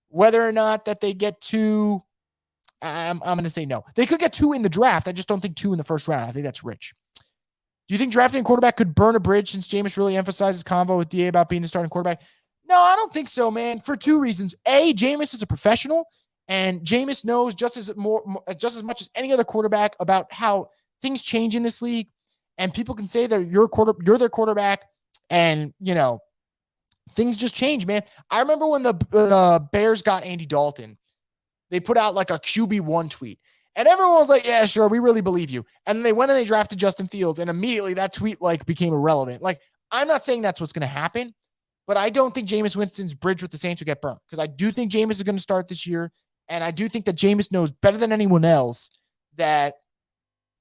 Whether or not that they get two, I'm going to say no. They could get two in the draft. I just don't think two in the first round. I think that's rich. Do you think drafting a quarterback could burn a bridge since Jameis really emphasizes convo with DA about being the starting quarterback? No, I don't think so, man, for two reasons. A, Jameis is a professional, and Jameis knows just as much as any other quarterback about how things change in this league, and people can say that you're their quarterback, and, things just change, man. I remember when the Bears got Andy Dalton, they put out like a QB1 tweet. And everyone was like, yeah, sure, we really believe you. And then they went and they drafted Justin Fields, and immediately that tweet became irrelevant. I'm not saying that's what's going to happen, but I don't think Jameis Winston's bridge with the Saints will get burnt, because I do think Jameis is going to start this year, and I do think that Jameis knows better than anyone else that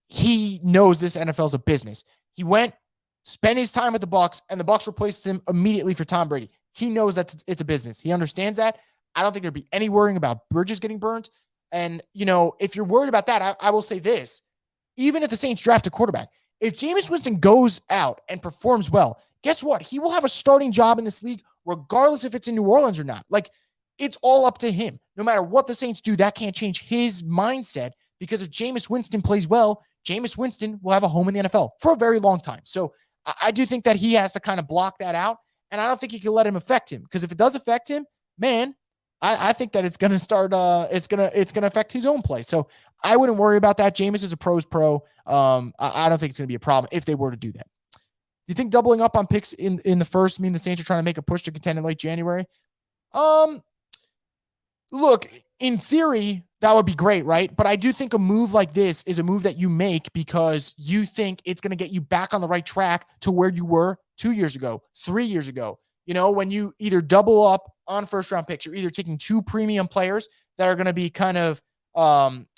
he knows this NFL is a business. He went, spent his time with the Bucs, and the Bucs replaced him immediately for Tom Brady. He knows that it's a business. He understands that. I don't think there'd be any worrying about bridges getting burnt. And, if you're worried about that, I will say this. Even if the Saints draft a quarterback, if Jameis Winston goes out and performs well, guess what? He will have a starting job in this league, regardless if it's in New Orleans or not. It's all up to him. No matter what the Saints do, that can't change his mindset, because if Jameis Winston plays well, Jameis Winston will have a home in the NFL for a very long time. So I do think that he has to kind of block that out, and I don't think he can let him affect him, because if it does affect him, man, I think that it's going to start. It's going to affect his own play. So I wouldn't worry about that. Jameis is a pro's pro. I don't think it's going to be a problem if they were to do that. Do you think doubling up on picks in the first mean the Saints are trying to make a push to contend in late January? Look, in theory, that would be great, right? But I do think a move like this is a move that you make because you think it's going to get you back on the right track to where you were 2 years ago, 3 years ago. When you either double up on first round picks, you're either taking two premium players that are going to be kind of,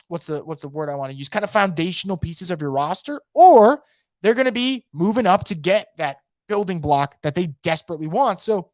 what's the word I want to use? Kind of foundational pieces of your roster, or they're going to be moving up to get that building block that they desperately want. So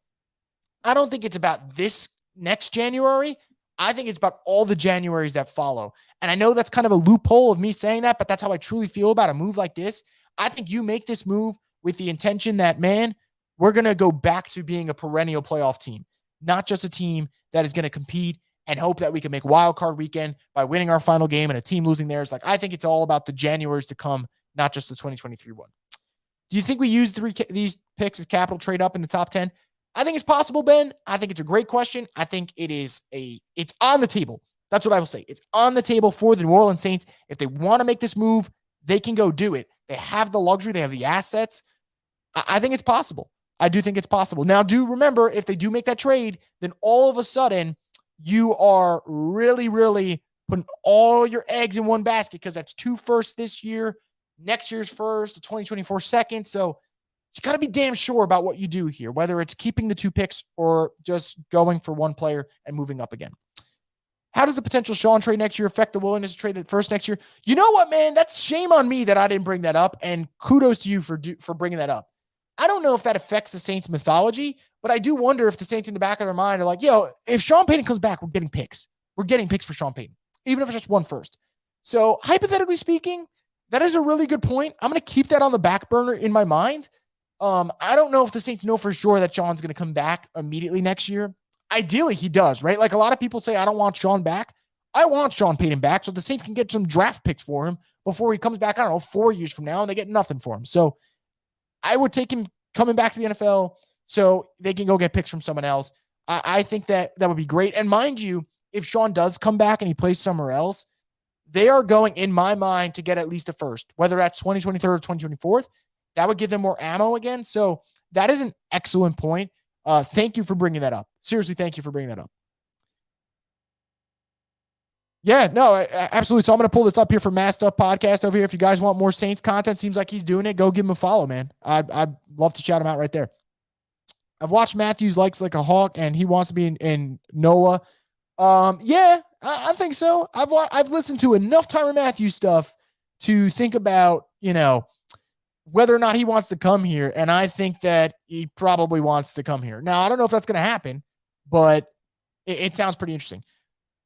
I don't think it's about this next January. I think it's about all the Januaries that follow. And I know that's kind of a loophole of me saying that, but that's how I truly feel about a move like this. I think you make this move with the intention that, man, we're going to go back to being a perennial playoff team, not just a team that is going to compete and hope that we can make wild card weekend by winning our final game and a team losing theirs. I think it's all about the Januaries to come, not just the 2023 one. Do you think we use these picks as capital trade up in the top 10? I think it's possible, Ben. I think it's a great question. I think it's on the table. That's what I will say. It's on the table for the New Orleans Saints. If they want to make this move, they can go do it. They have the luxury. They have the assets. I think it's possible. I do think it's possible. Now, do remember, if they do make that trade, then all of a sudden you are really, really putting all your eggs in one basket, because that's 2 firsts this year, next year's first, 2024 second. So you got to be damn sure about what you do here, whether it's keeping the 2 picks or just going for one player and moving up again. How does the potential Sean trade next year affect the willingness to trade it first next year? You know what, man? That's shame on me that I didn't bring that up, and kudos to you for bringing that up. I don't know if that affects the Saints mythology, but I do wonder if the Saints in the back of their mind are like, if Sean Payton comes back, we're getting picks. We're getting picks for Sean Payton, even if it's just 1 first. So hypothetically speaking, that is a really good point. I'm going to keep that on the back burner in my mind. I don't know if the Saints know for sure that Sean's going to come back immediately next year. Ideally, he does, right? A lot of people say, I don't want Sean back. I want Sean Payton back so the Saints can get some draft picks for him before he comes back, 4 years from now, and they get nothing for him. So I would take him coming back to the NFL so they can go get picks from someone else. I think that would be great. And mind you, if Sean does come back and he plays somewhere else, they are going, in my mind, to get at least a first, whether that's 2023 or 2024. That would give them more ammo again. So that is an excellent point. Thank you for bringing that up. Seriously, thank you for bringing that up. Yeah, no, absolutely. So I'm going to pull this up here for Masked Up Podcast over here. If you guys want more Saints content, seems like he's doing it. Go give him a follow, man. I'd love to shout him out right there. I've watched Matthews likes like a hawk, and he wants to be in NOLA. Yeah, I think so. I've listened to enough Tyrann Matthews stuff to think about, whether or not he wants to come here. And I think that he probably wants to come here. Now, I don't know if that's going to happen, but it sounds pretty interesting.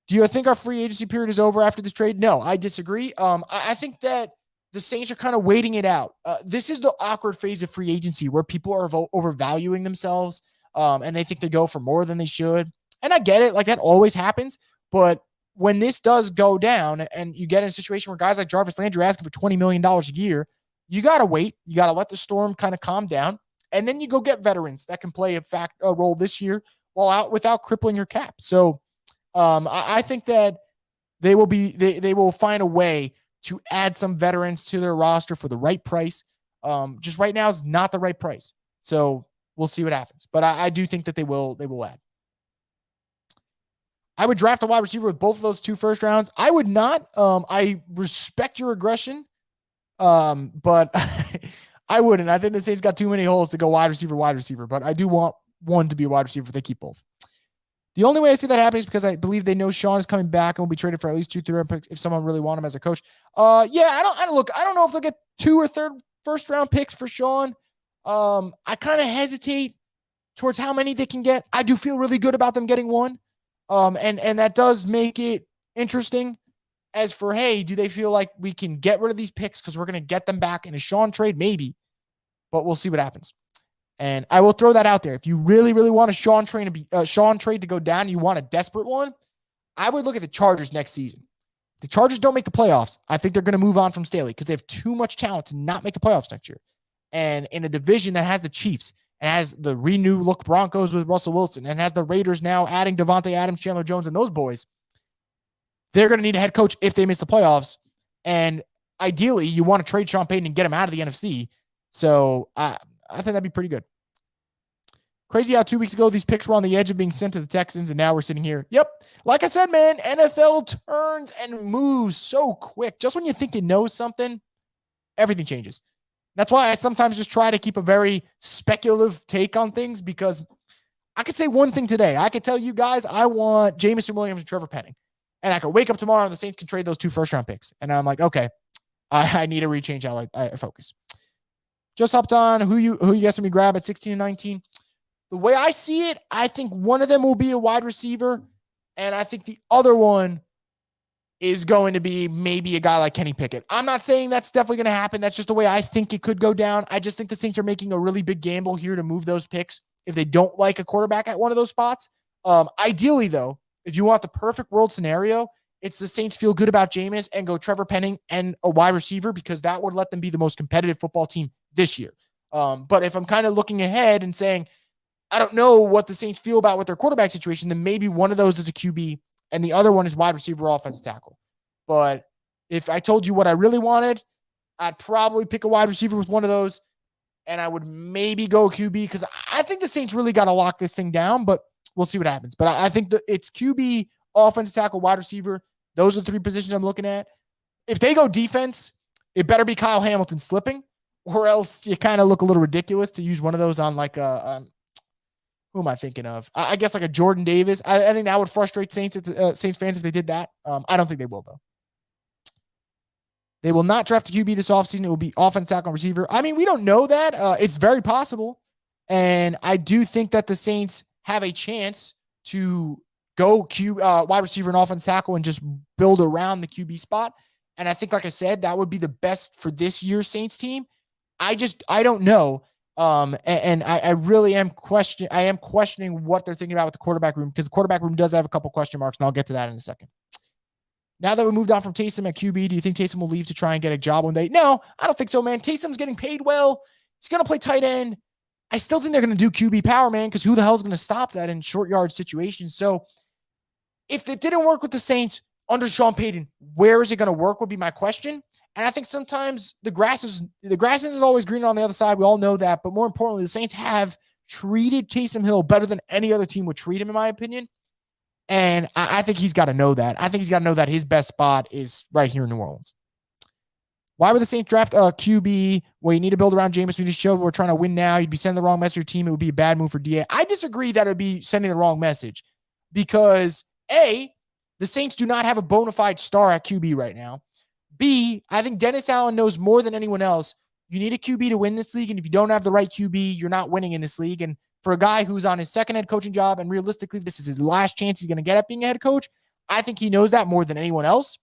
Do you think our free agency period is over after this trade? No, I disagree. I think that the Saints are kind of waiting it out. This is the awkward phase of free agency where people are overvaluing themselves and they think they go for more than they should. And I get it. Like, that always happens. But when this does go down and you get in a situation where guys like Jarvis Landry are asking for $20 million a year, you got to wait. You got to let the storm kind of calm down. And then you go get veterans that can play a role this year while out without crippling your cap. So I think that they will find a way to add some veterans to their roster for the right price. Just right now is not the right price. So we'll see what happens. But I do think that they will add. I would draft a wide receiver with both of those 2 first rounds. I would not. I respect your aggression, but I wouldn't. I think the Saints got too many holes to go wide receiver. But I do want one to be a wide receiver if they keep both. The only way I see that happening is because I believe they know Sean is coming back and will be traded for at least 2 third picks if someone really want him as a coach. I don't know if they'll get 2 or 3rd first round picks for Sean. I kind of hesitate towards how many they can get. I do feel really good about them getting 1. And that does make it interesting as for, hey, do they feel like we can get rid of these picks because we're going to get them back in a Sean trade? Maybe, but we'll see what happens. And I will throw that out there. If you really, really want a Sean trade to go down, you want a desperate one, I would look at the Chargers next season. The Chargers don't make the playoffs. I think they're going to move on from Staley because they have too much talent to not make the playoffs next year. And in a division that has the Chiefs and has the renew look Broncos with Russell Wilson and has the Raiders now adding Devontae Adams, Chandler Jones, and those boys, they're going to need a head coach if they miss the playoffs. And ideally, you want to trade Sean Payton and get him out of the NFC. So I think that'd be pretty good. Crazy how 2 weeks ago, these picks were on the edge of being sent to the Texans, and now we're sitting here. Yep. Like I said, man, NFL turns and moves so quick. Just when you think you know something, everything changes. That's why I sometimes just try to keep a very speculative take on things, because I could say one thing today. I could tell you guys, I want Jameson Williams and Trevor Penning. And I could wake up tomorrow and the Saints can trade those 2 first-round picks. And I'm like, okay, I need to rechange how I focus. Just hopped on. Who you guessing me grab at 16 and 19? The way I see it, I think one of them will be a wide receiver, and I think the other one is going to be maybe a guy like Kenny Pickett. I'm not saying that's definitely going to happen. That's just the way I think it could go down. I just think the Saints are making a really big gamble here to move those picks if they don't like a quarterback at one of those spots. Ideally, though, if you want the perfect world scenario, it's the Saints feel good about Jameis and go Trevor Penning and a wide receiver, because that would let them be the most competitive football team this year. But if I'm kind of looking ahead and saying, I don't know what the Saints feel about with their quarterback situation, then maybe one of those is a QB and the other one is wide receiver or offensive tackle. But if I told you what I really wanted, I'd probably pick a wide receiver with one of those, and I would maybe go QB, because I think the Saints really got to lock this thing down, but we'll see what happens. But I think that it's QB, offensive tackle, wide receiver. Those are the 3 positions I'm looking at. If they go defense, it better be Kyle Hamilton slipping, or else you kind of look a little ridiculous to use one of those on like a who am I thinking of? I guess like a Jordan Davis. I think that would frustrate Saints fans if they did that. I don't think they will, though. They will not draft a QB this offseason. It will be offensive tackle and receiver. I mean, we don't know that. It's very possible. And I do think that the Saints have a chance to go wide receiver and offensive tackle and just build around the QB spot. And I think, like I said, that would be the best for this year's Saints team. I don't know. And I really am questioning what they're thinking about with the quarterback room, because the quarterback room does have a couple question marks, and I'll get to that in a second. Now that we moved on from Taysom at QB, do you think Taysom will leave to try and get a job one day? No, I don't think so, man. Taysom's getting paid well. He's going to play tight end. I still think they're going to do QB power, man, because who the hell is going to stop that in short yard situations? So if it didn't work with the Saints under Sean Payton, where is it going to work would be my question. And I think sometimes the grass isn't always greener on the other side. We all know that. But more importantly, the Saints have treated Taysom Hill better than any other team would treat him, in my opinion. And I think he's got to know that. I think he's got to know that his best spot is right here in New Orleans. Why would the Saints draft a QB where you need to build around Jameis? We just showed we're trying to win now. You'd be sending the wrong message to your team. It would be a bad move for DA. I disagree that it would be sending the wrong message, because A, the Saints do not have a bona fide star at QB right now. B, I think Dennis Allen knows more than anyone else. You need a QB to win this league. And if you don't have the right QB, you're not winning in this league. And for a guy who's on his second head coaching job, and realistically, this is his last chance he's going to get at being a head coach, I think he knows that more than anyone else.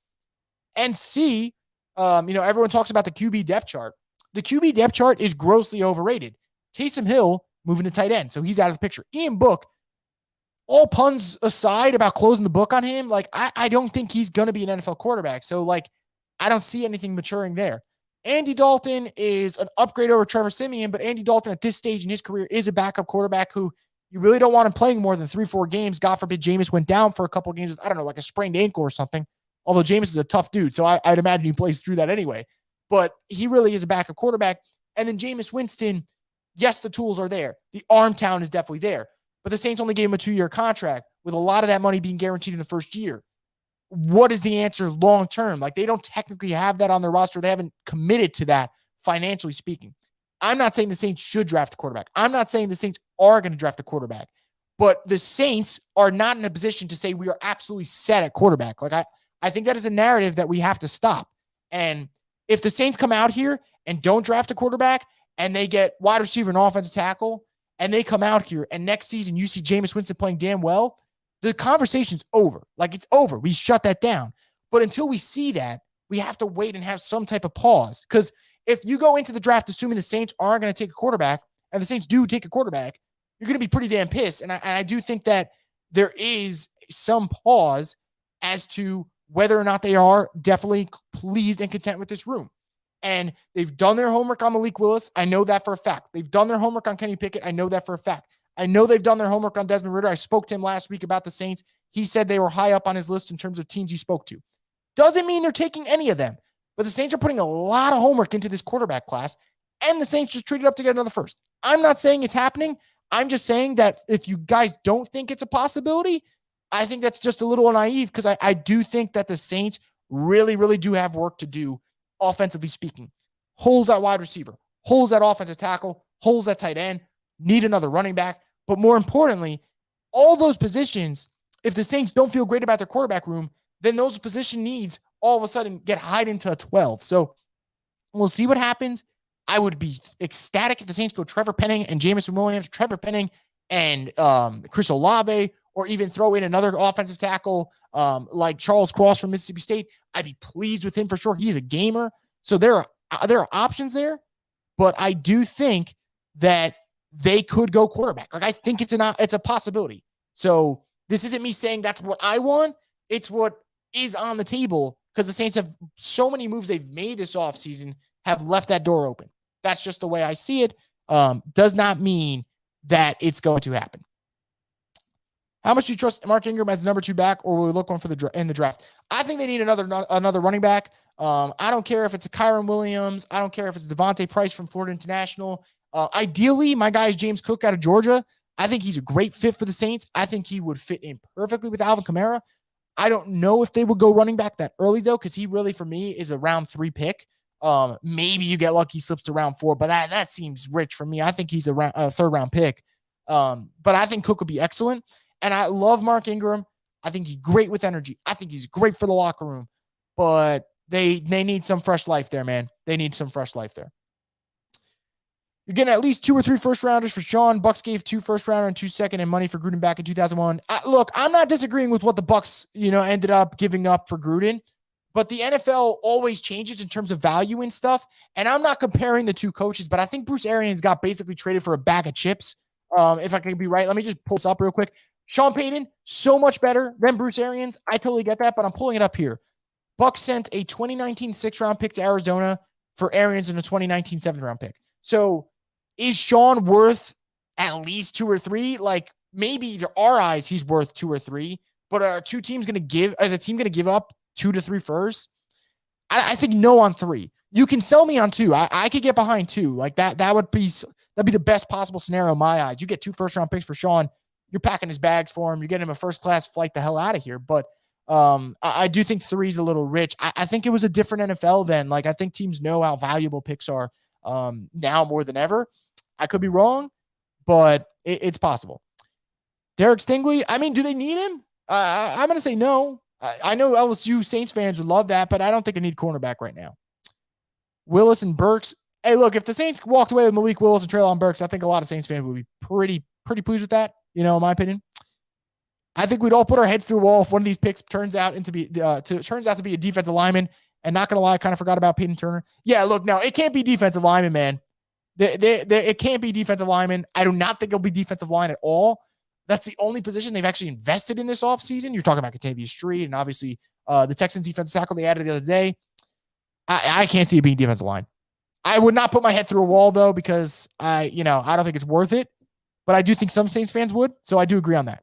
And C, everyone talks about the QB depth chart. The QB depth chart is grossly overrated. Taysom Hill moving to tight end, so he's out of the picture. Ian Book, all puns aside about closing the book on him, I don't think he's going to be an NFL quarterback. So, I don't see anything maturing there. Andy Dalton is an upgrade over Trevor Siemian, but Andy Dalton at this stage in his career is a backup quarterback who you really don't want him playing more than 3-4 games. God forbid Jameis went down for a couple of games with, I don't know, like a sprained ankle or something. Although Jameis is a tough dude, so I'd imagine he plays through that anyway. But he really is a backup quarterback. And then Jameis Winston, yes, the tools are there. The arm talent is definitely there. But the Saints only gave him a 2-year contract with a lot of that money being guaranteed in the first year. What is the answer long term? They don't technically have that on their roster. They haven't committed to that financially speaking. I'm not saying the Saints should draft a quarterback. I'm not saying the Saints are going to draft a quarterback. But the Saints are not in a position to say we are absolutely set at quarterback. I think that is a narrative that we have to stop. And if the Saints come out here and don't draft a quarterback and they get wide receiver and offensive tackle, and they come out here and next season you see Jameis Winston playing damn well, the conversation's over. It's over. We shut that down. But until we see that, we have to wait and have some type of pause. Because if you go into the draft assuming the Saints aren't going to take a quarterback, and the Saints do take a quarterback, you're going to be pretty damn pissed. And I do think that there is some pause as to whether or not they are definitely pleased and content with this room. And they've done their homework on Malik Willis. I know that for a fact. They've done their homework on Kenny Pickett. I know that for a fact. I know they've done their homework on Desmond Ridder. I spoke to him last week about the Saints. He said they were high up on his list in terms of teams he spoke to. Doesn't mean they're taking any of them, but the Saints are putting a lot of homework into this quarterback class, and the Saints just traded up to get another first. I'm not saying it's happening. I'm just saying that if you guys don't think it's a possibility, I think that's just a little naive, because I do think that the Saints really, really do have work to do, offensively speaking. Holes at wide receiver, holes at offensive tackle, holes at tight end, need another running back. But more importantly, all those positions, if the Saints don't feel great about their quarterback room, then those position needs all of a sudden get high into a 12. So we'll see what happens. I would be ecstatic if the Saints go Trevor Penning and Jameson Williams, Trevor Penning and Chris Olave, or even throw in another offensive tackle like Charles Cross from Mississippi State. I'd be pleased with him for sure. He is a gamer. So there are options there, but I do think that they could go quarterback. I think it's a possibility. So this isn't me saying that's what I want. It's what is on the table, because the Saints have so many moves they've made this offseason have left that door open. That's just the way I see it. Does not mean that it's going to happen. How much do you trust Mark Ingram as the number 2 back, or will we look one in the draft? I think they need another running back. I don't care if it's a Kyron Williams. I don't care if it's Devontae Price from Florida International. Ideally, my guy is James Cook out of Georgia. I think he's a great fit for the Saints. I think he would fit in perfectly with Alvin Kamara. I don't know if they would go running back that early, though, because he really, for me, is a round 3 pick. Maybe you get lucky, slips to round 4, but that seems rich for me. I think he's a third-round pick. But I think Cook would be excellent. And I love Mark Ingram. I think he's great with energy. I think he's great for the locker room. But they need some fresh life there, man. They need some fresh life there. You're getting at least 2 or 3 first-rounders for Sean. Bucks gave 2 first-rounder and 2 second and money for Gruden back in 2001. Look, I'm not disagreeing with what the Bucks, ended up giving up for Gruden. But the NFL always changes in terms of value and stuff. And I'm not comparing the 2 coaches, but I think Bruce Arians got basically traded for a bag of chips. If I can be right, let me just pull this up real quick. Sean Payton, so much better than Bruce Arians. I totally get that, but I'm pulling it up here. Bucks sent a 2019 6th-round pick to Arizona for Arians and a 2019 7th-round pick. So is Sean worth at least 2 or 3? Maybe to our eyes, he's worth 2 or 3, but are a team going to give up 2 to 3 first? I think no on 3. You can sell me on 2. I could get behind 2. That'd be the best possible scenario in my eyes. You get 2 first-round picks for Sean. You're packing his bags for him. You're getting him a first-class flight the hell out of here. But I do think 3 is a little rich. I think it was a different NFL then. I think teams know how valuable picks are now more than ever. I could be wrong, but it's possible. Derek Stingley, do they need him? I'm going to say no. I know LSU Saints fans would love that, but I don't think they need cornerback right now. Willis and Burks. Hey, look, if the Saints walked away with Malik Willis and Treylon Burks, I think a lot of Saints fans would be pretty pleased with that, in my opinion. I think we'd all put our heads through a wall if one of these picks turns out to be a defensive lineman. And not going to lie, I kind of forgot about Peyton Turner. Yeah, look, no, it can't be defensive lineman, man. It can't be defensive lineman. I do not think it'll be defensive line at all. That's the only position they've actually invested in this offseason. You're talking about Kentavious Street and obviously the Texans defensive tackle they added the other day. I can't see it being defensive line. I would not put my head through a wall, though, because I don't think it's worth it. But I do think some Saints fans would, so I do agree on that.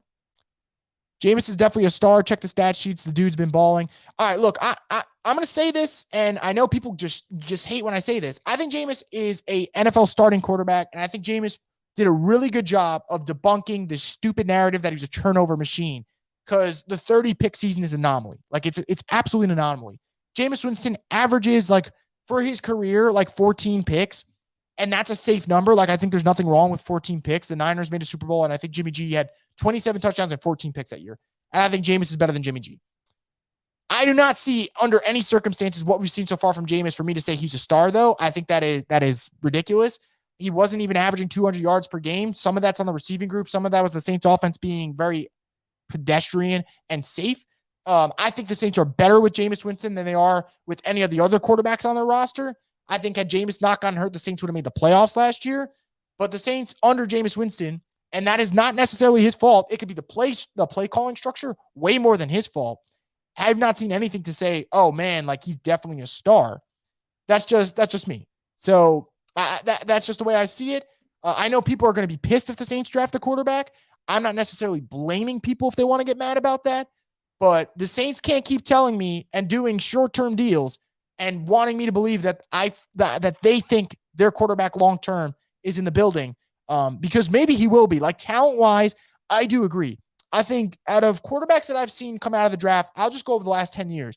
Jameis is definitely a star. Check the stat sheets. The dude's been balling. All right, look, I'm going to say this, and I know people just hate when I say this. I think Jameis is a NFL starting quarterback, and I think Jameis did a really good job of debunking this stupid narrative that he was a turnover machine, because the 30-pick season is an anomaly. Like, it's absolutely an anomaly. Jameis Winston averages, like, for his career, like 14 picks, and that's a safe number. Like, I think there's nothing wrong with 14 picks. The Niners made a Super Bowl, and I think Jimmy G had 27 touchdowns and 14 picks that year. And I think Jameis is better than Jimmy G. I do not see, under any circumstances, what we've seen so far from Jameis for me to say he's a star, though. I think that is ridiculous. He wasn't even averaging 200 yards per game. Some of that's on the receiving group. Some of that was the Saints offense being very pedestrian and safe. I think the Saints are better with Jameis Winston than they are with any of the other quarterbacks on their roster. I think had Jameis not gotten hurt, the Saints would have made the playoffs last year. But the Saints under Jameis Winston, and that is not necessarily his fault. It could be the play calling structure way more than his fault. I've not seen anything to say, oh man, like he's definitely a star. That's just me. So that's just the way I see it. I know people are going to be pissed if the Saints draft a quarterback. I'm not necessarily blaming people if they want to get mad about that. But the Saints can't keep telling me and doing short-term deals and wanting me to believe that that they think their quarterback long-term is in the building, because maybe he will be. Like, talent-wise, I do agree. I think out of quarterbacks that I've seen come out of the draft, I'll just go over the last 10 years.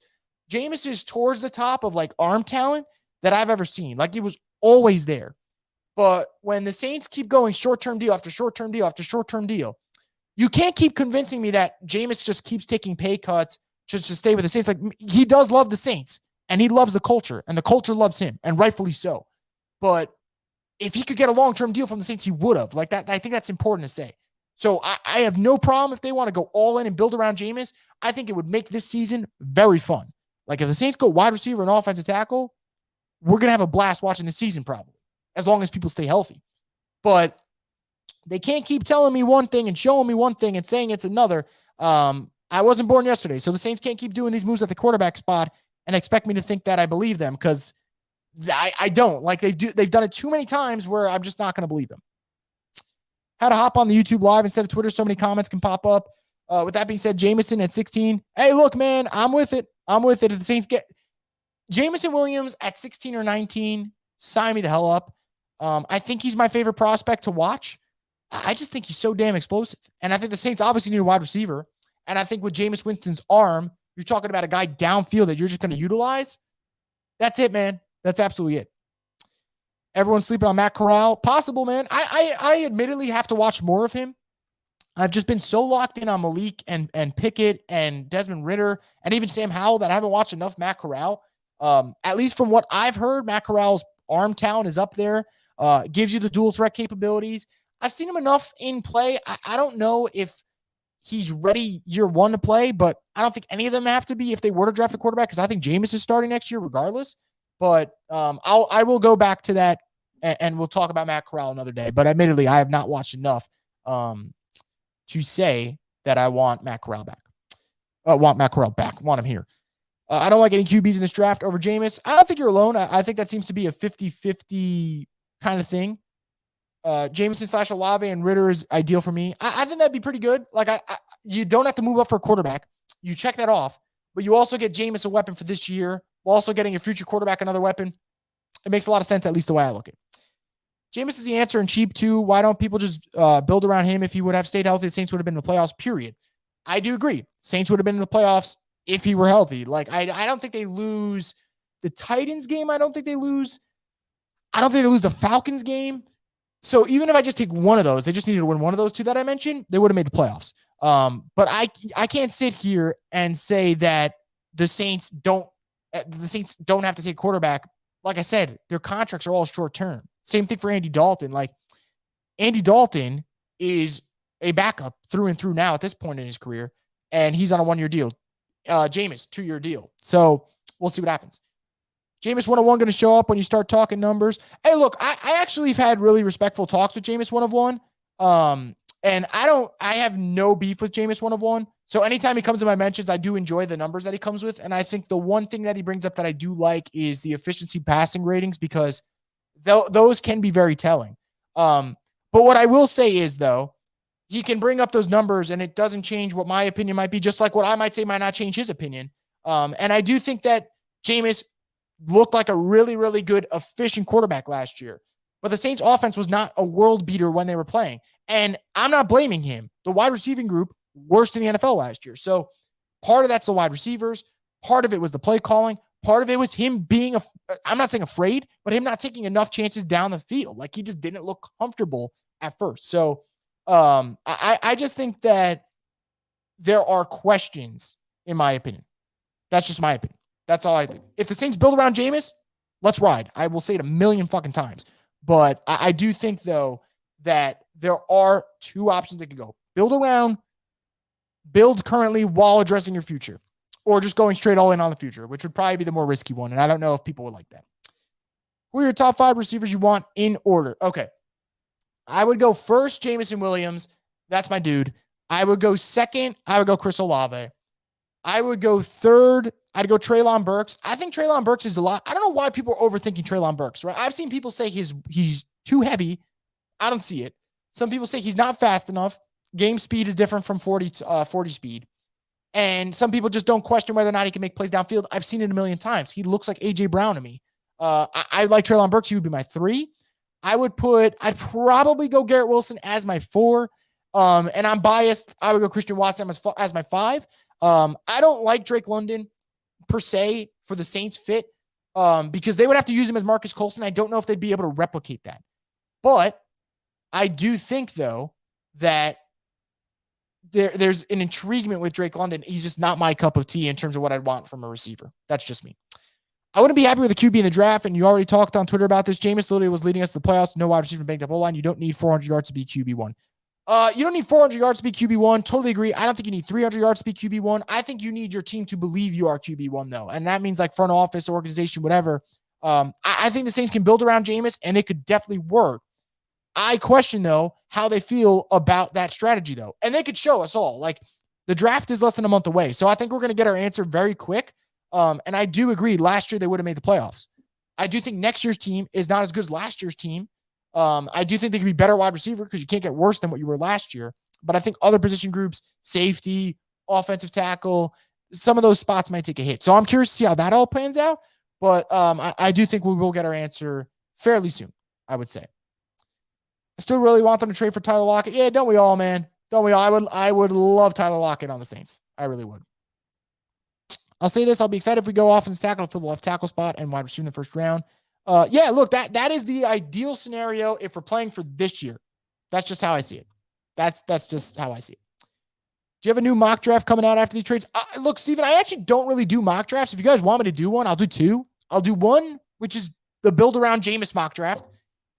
Jameis is towards the top of, like, arm talent that I've ever seen. Like, he was always there. But when the Saints keep going short-term deal after short-term deal after short-term deal, you can't keep convincing me that Jameis just keeps taking pay cuts just to stay with the Saints. Like, he does love the Saints, and he loves the culture, and the culture loves him, and rightfully so. But if he could get a long-term deal from the Saints, he would have. Like, that, I think that's important to say. So I have no problem if they want to go all in and build around Jameis. I think it would make this season very fun. Like, if the Saints go wide receiver and offensive tackle, we're going to have a blast watching the season probably, as long as people stay healthy. But they can't keep telling me one thing and showing me one thing and saying it's another. I wasn't born yesterday, so the Saints can't keep doing these moves at the quarterback spot and expect me to think that I believe them, because I don't. Like, they've done it too many times where I'm just not going to believe them. How to hop on the YouTube live instead of Twitter. So many comments can pop up. With that being said, Jameson at 16. Hey, look, man, I'm with it. If the Saints get Jameson Williams at 16 or 19, sign me the hell up. I think he's my favorite prospect to watch. I just think he's so damn explosive. And I think the Saints obviously need a wide receiver. And I think with Jameis Winston's arm, you're talking about a guy downfield that you're just going to utilize. That's it, man. That's absolutely it. Everyone's sleeping on Matt Corral. Possible, man. I admittedly have to watch more of him. I've just been so locked in on Malik and Pickett and Desmond Ridder and even Sam Howell that I haven't watched enough Matt Corral. At least from what I've heard, Matt Corral's arm talent is up there. Gives you the dual threat capabilities. I've seen him enough in play. I don't know if he's ready year one to play, but I don't think any of them have to be if they were to draft a quarterback, because I think Jameis is starting next year regardless. But I will go back to that and we'll talk about Matt Corral another day. But admittedly, I have not watched enough to say that I want Matt Corral back. Want him here. I don't like any QBs in this draft over Jameis. I don't think you're alone. I think that seems to be a 50-50 kind of thing. Jameson / Olave and Ridder is ideal for me. I think that'd be pretty good. Like, you don't have to move up for a quarterback. You check that off, but you also get Jameis a weapon for this year, while also getting a future quarterback another weapon. It makes a lot of sense, at least the way I look at it. Jameis is the answer and cheap too. Why don't people just build around him? If he would have stayed healthy, the Saints would have been in the playoffs, period. I do agree. Saints would have been in the playoffs if he were healthy. Like, I don't think they lose the Titans game. I don't think they lose the Falcons game So even if I just take one of those, they just needed to win one of those two that I mentioned, they would have made the playoffs. But I can't sit here and say that the Saints don't have to take quarterback. Like I said, their contracts are all short term. Same thing for Andy Dalton. Like Andy Dalton is a backup through and through now at this point in his career, and he's on a 1-year deal. Jameis, 2-year deal. So we'll see what happens. Jameis 101 going to show up when you start talking numbers. Hey, look, I actually have had really respectful talks with Jameis 101. And I have no beef with Jameis 101. So anytime he comes in my mentions, I do enjoy the numbers that he comes with. And I think the one thing that he brings up that I do like is the efficiency passing ratings, because those can be very telling. But what I will say is, though, he can bring up those numbers and it doesn't change what my opinion might be, just like what I might say might not change his opinion. And I do think that Jameis looked like a really, really good, efficient quarterback last year. But the Saints offense was not a world beater when they were playing. And I'm not blaming him. The wide receiving group, worst in the NFL last year. So part of that's the wide receivers. Part of it was the play calling. Part of it was him being, I'm not saying afraid, but him not taking enough chances down the field. Like he just didn't look comfortable at first. So I just think that there are questions, in my opinion. That's just my opinion. That's all I think. If the Saints build around Jameis, let's ride. I will say it a million fucking times. But I do think, though, that there are two options that could go. Build around, build currently while addressing your future, or just going straight all in on the future, which would probably be the more risky one. And I don't know if people would like that. Who are your top 5 receivers you want in order? Okay. I would go first, Jameson Williams. That's my dude. I would go second. I would go Chris Olave. I would go third. I'd go Treylon Burks. I think Treylon Burks is a lot. I don't know why people are overthinking Treylon Burks, right? I've seen people say he's too heavy. I don't see it. Some people say he's not fast enough. Game speed is different from 40 speed. And some people just don't question whether or not he can make plays downfield. I've seen it a million times. He looks like A.J. Brown to me. I like Treylon Burks. He would be my 3. I'd probably go Garrett Wilson as my 4. And I'm biased. I would go Christian Watson as my 5. I don't like Drake London per se for the Saints fit because they would have to use him as Marcus Colston. I don't know if they'd be able to replicate that. But I do think, though, that there's an intriguement with Drake London. He's just not my cup of tea in terms of what I'd want from a receiver. That's just me. I wouldn't be happy with a QB in the draft, and you already talked on Twitter about this. Jameis literally was leading us to the playoffs. No wide receiver banked up O-line. You don't need 400 yards to be QB1. You don't need 400 yards to be QB1. Totally agree. I don't think you need 300 yards to be QB1. I think you need your team to believe you are QB1, though. And that means like front office, organization, whatever. I think the Saints can build around Jameis, and it could definitely work. I question, though, how they feel about that strategy, though. And they could show us all. Like, the draft is less than a month away. So I think we're going to get our answer very quick. And I do agree. Last year, they would have made the playoffs. I do think next year's team is not as good as last year's team. I do think they could be better wide receiver because you can't get worse than what you were last year. But I think other position groups, safety, offensive tackle, some of those spots might take a hit. So I'm curious to see how that all pans out. But I do think we will get our answer fairly soon, I would say. I still really want them to trade for Tyler Lockett. Yeah, don't we all, man? Don't we all? I would love Tyler Lockett on the Saints. I really would. I'll say this. I'll be excited if we go offensive tackle for the left tackle spot and wide receiver in the first round. Yeah, look, that is the ideal scenario if we're playing for this year. That's just how I see it. That's just how I see it. Do you have a new mock draft coming out after these trades? Look, Steven, I actually don't really do mock drafts. If you guys want me to do one, I'll do 2. I'll do 1, which is the build around Jameis mock draft.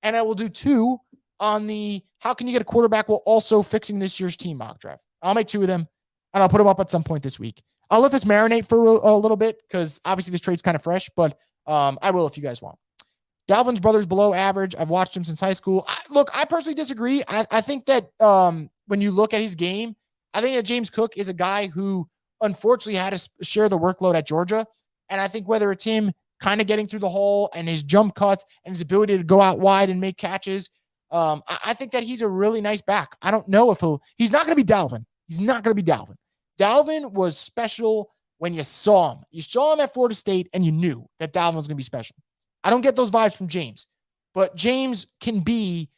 And I will do 2 on the how can you get a quarterback while also fixing this year's team mock draft. I'll make 2 of them, and I'll put them up at some point this week. I'll let this marinate for a little bit because obviously this trade's kind of fresh, but I will if you guys want. Dalvin's brother's below average. I've watched him since high school. I personally disagree. I think that when you look at his game, I think that James Cook is a guy who unfortunately had to share the workload at Georgia. And I think whether it's him kind of getting through the hole and his jump cuts and his ability to go out wide and make catches, I think that he's a really nice back. I don't know if he's not going to be Dalvin. He's not going to be Dalvin. Dalvin was special when you saw him. You saw him at Florida State and you knew that Dalvin was going to be special. I don't get those vibes from James, but James can be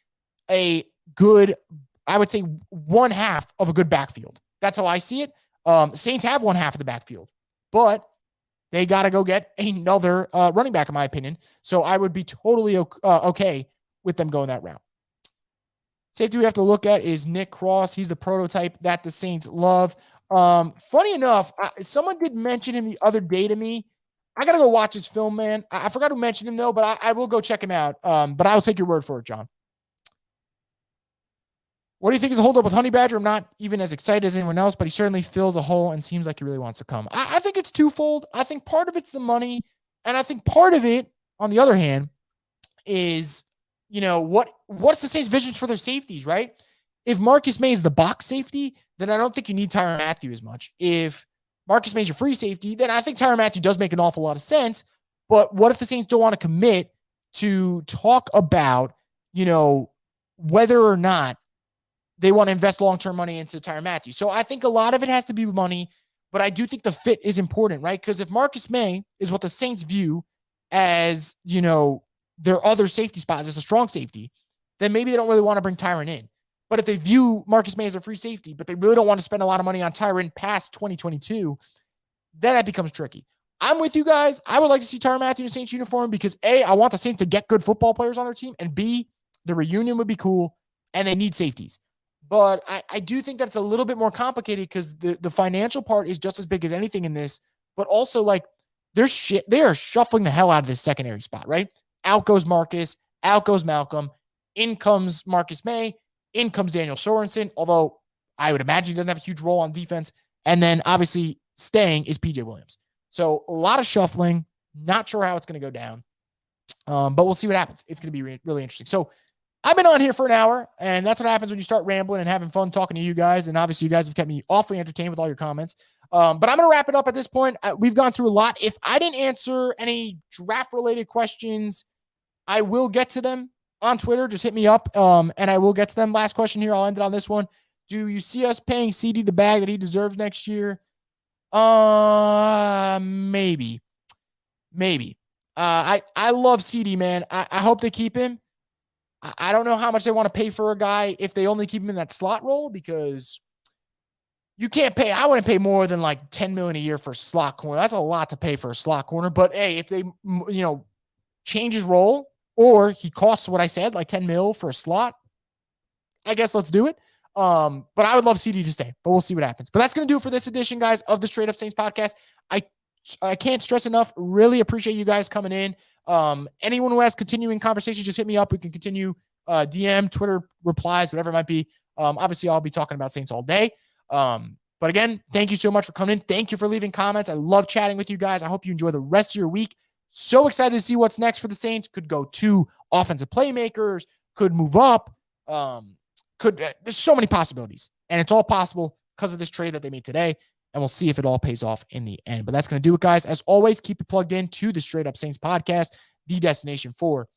a good, I would say, one half of a good backfield. That's how I see it. Saints have one half of the backfield, but they got to go get another running back, in my opinion. So I would be totally okay with them going that route. safety we have to look at is Nick Cross. He's the prototype that the Saints love. Funny enough, someone did mention him the other day to me. I got to go watch his film, man. I forgot who mentioned him, though, but I will go check him out. But I will take your word for it, John. What do you think is the holdup with Honey Badger? I'm not even as excited as anyone else, but he certainly fills a hole and seems like he really wants to come. I think it's twofold. I think part of it's the money, and I think part of it, on the other hand, is, what's the Saints' visions for their safeties, right? If Marcus May is the box safety, then I don't think you need Tyrann Mathieu as much. If Marcus May is your free safety, then I think Tyrann Mathieu does make an awful lot of sense. But what if the Saints don't want to commit to talk about, whether or not they want to invest long-term money into Tyrann Mathieu? So I think a lot of it has to be money, but I do think the fit is important, right? Because if Marcus May is what the Saints view as, their other safety spot as a strong safety, then maybe they don't really want to bring Tyrann in. But if they view Marcus May as a free safety, but they really don't want to spend a lot of money on Tyrann past 2022, then that becomes tricky. I'm with you guys. I would like to see Tyrann Mathieu in a Saints uniform because A, I want the Saints to get good football players on their team, and B, the reunion would be cool, and they need safeties. But I do think that's a little bit more complicated because the financial part is just as big as anything in this, but also they are shuffling the hell out of this secondary spot, right? Out goes Marcus, out goes Malcolm, in comes Marcus May, in comes Daniel Sorensen, although I would imagine he doesn't have a huge role on defense. And then obviously staying is PJ Williams. So a lot of shuffling, not sure how it's going to go down, but we'll see what happens. It's going to be really interesting. So I've been on here for an hour, and that's what happens when you start rambling and having fun talking to you guys. And obviously, you guys have kept me awfully entertained with all your comments. But I'm going to wrap it up at this point. We've gone through a lot. If I didn't answer any draft-related questions, I will get to them on Twitter. Just hit me up, and I will get to them. Last question here. I'll end it on this one. Do you see us paying CD the bag that he deserves next year? Maybe. I love CD, man. I hope they keep him. I don't know how much they want to pay for a guy if they only keep him in that slot role, because you can't pay. I wouldn't pay more than like $10 million a year for a slot corner. That's a lot to pay for a slot corner. But hey, if they, change his role, or he costs what I said, like $10 million for a slot, I guess let's do it. But I would love CD to stay, but we'll see what happens. But that's going to do it for this edition, guys, of the Straight Up Saints podcast. I can't stress enough. Really appreciate you guys coming in. Anyone who has continuing conversations, just hit me up. We can continue DM, Twitter replies, whatever it might be. Obviously, I'll be talking about Saints all day. But again, thank you so much for coming in. Thank you for leaving comments. I love chatting with you guys. I hope you enjoy the rest of your week. So excited to see what's next for the Saints. Could go to offensive playmakers, could move up. There's so many possibilities, and it's all possible because of this trade that they made today. And we'll see if it all pays off in the end. But that's going to do it, guys. As always, keep it plugged in to the Straight Up Saints podcast, the destination for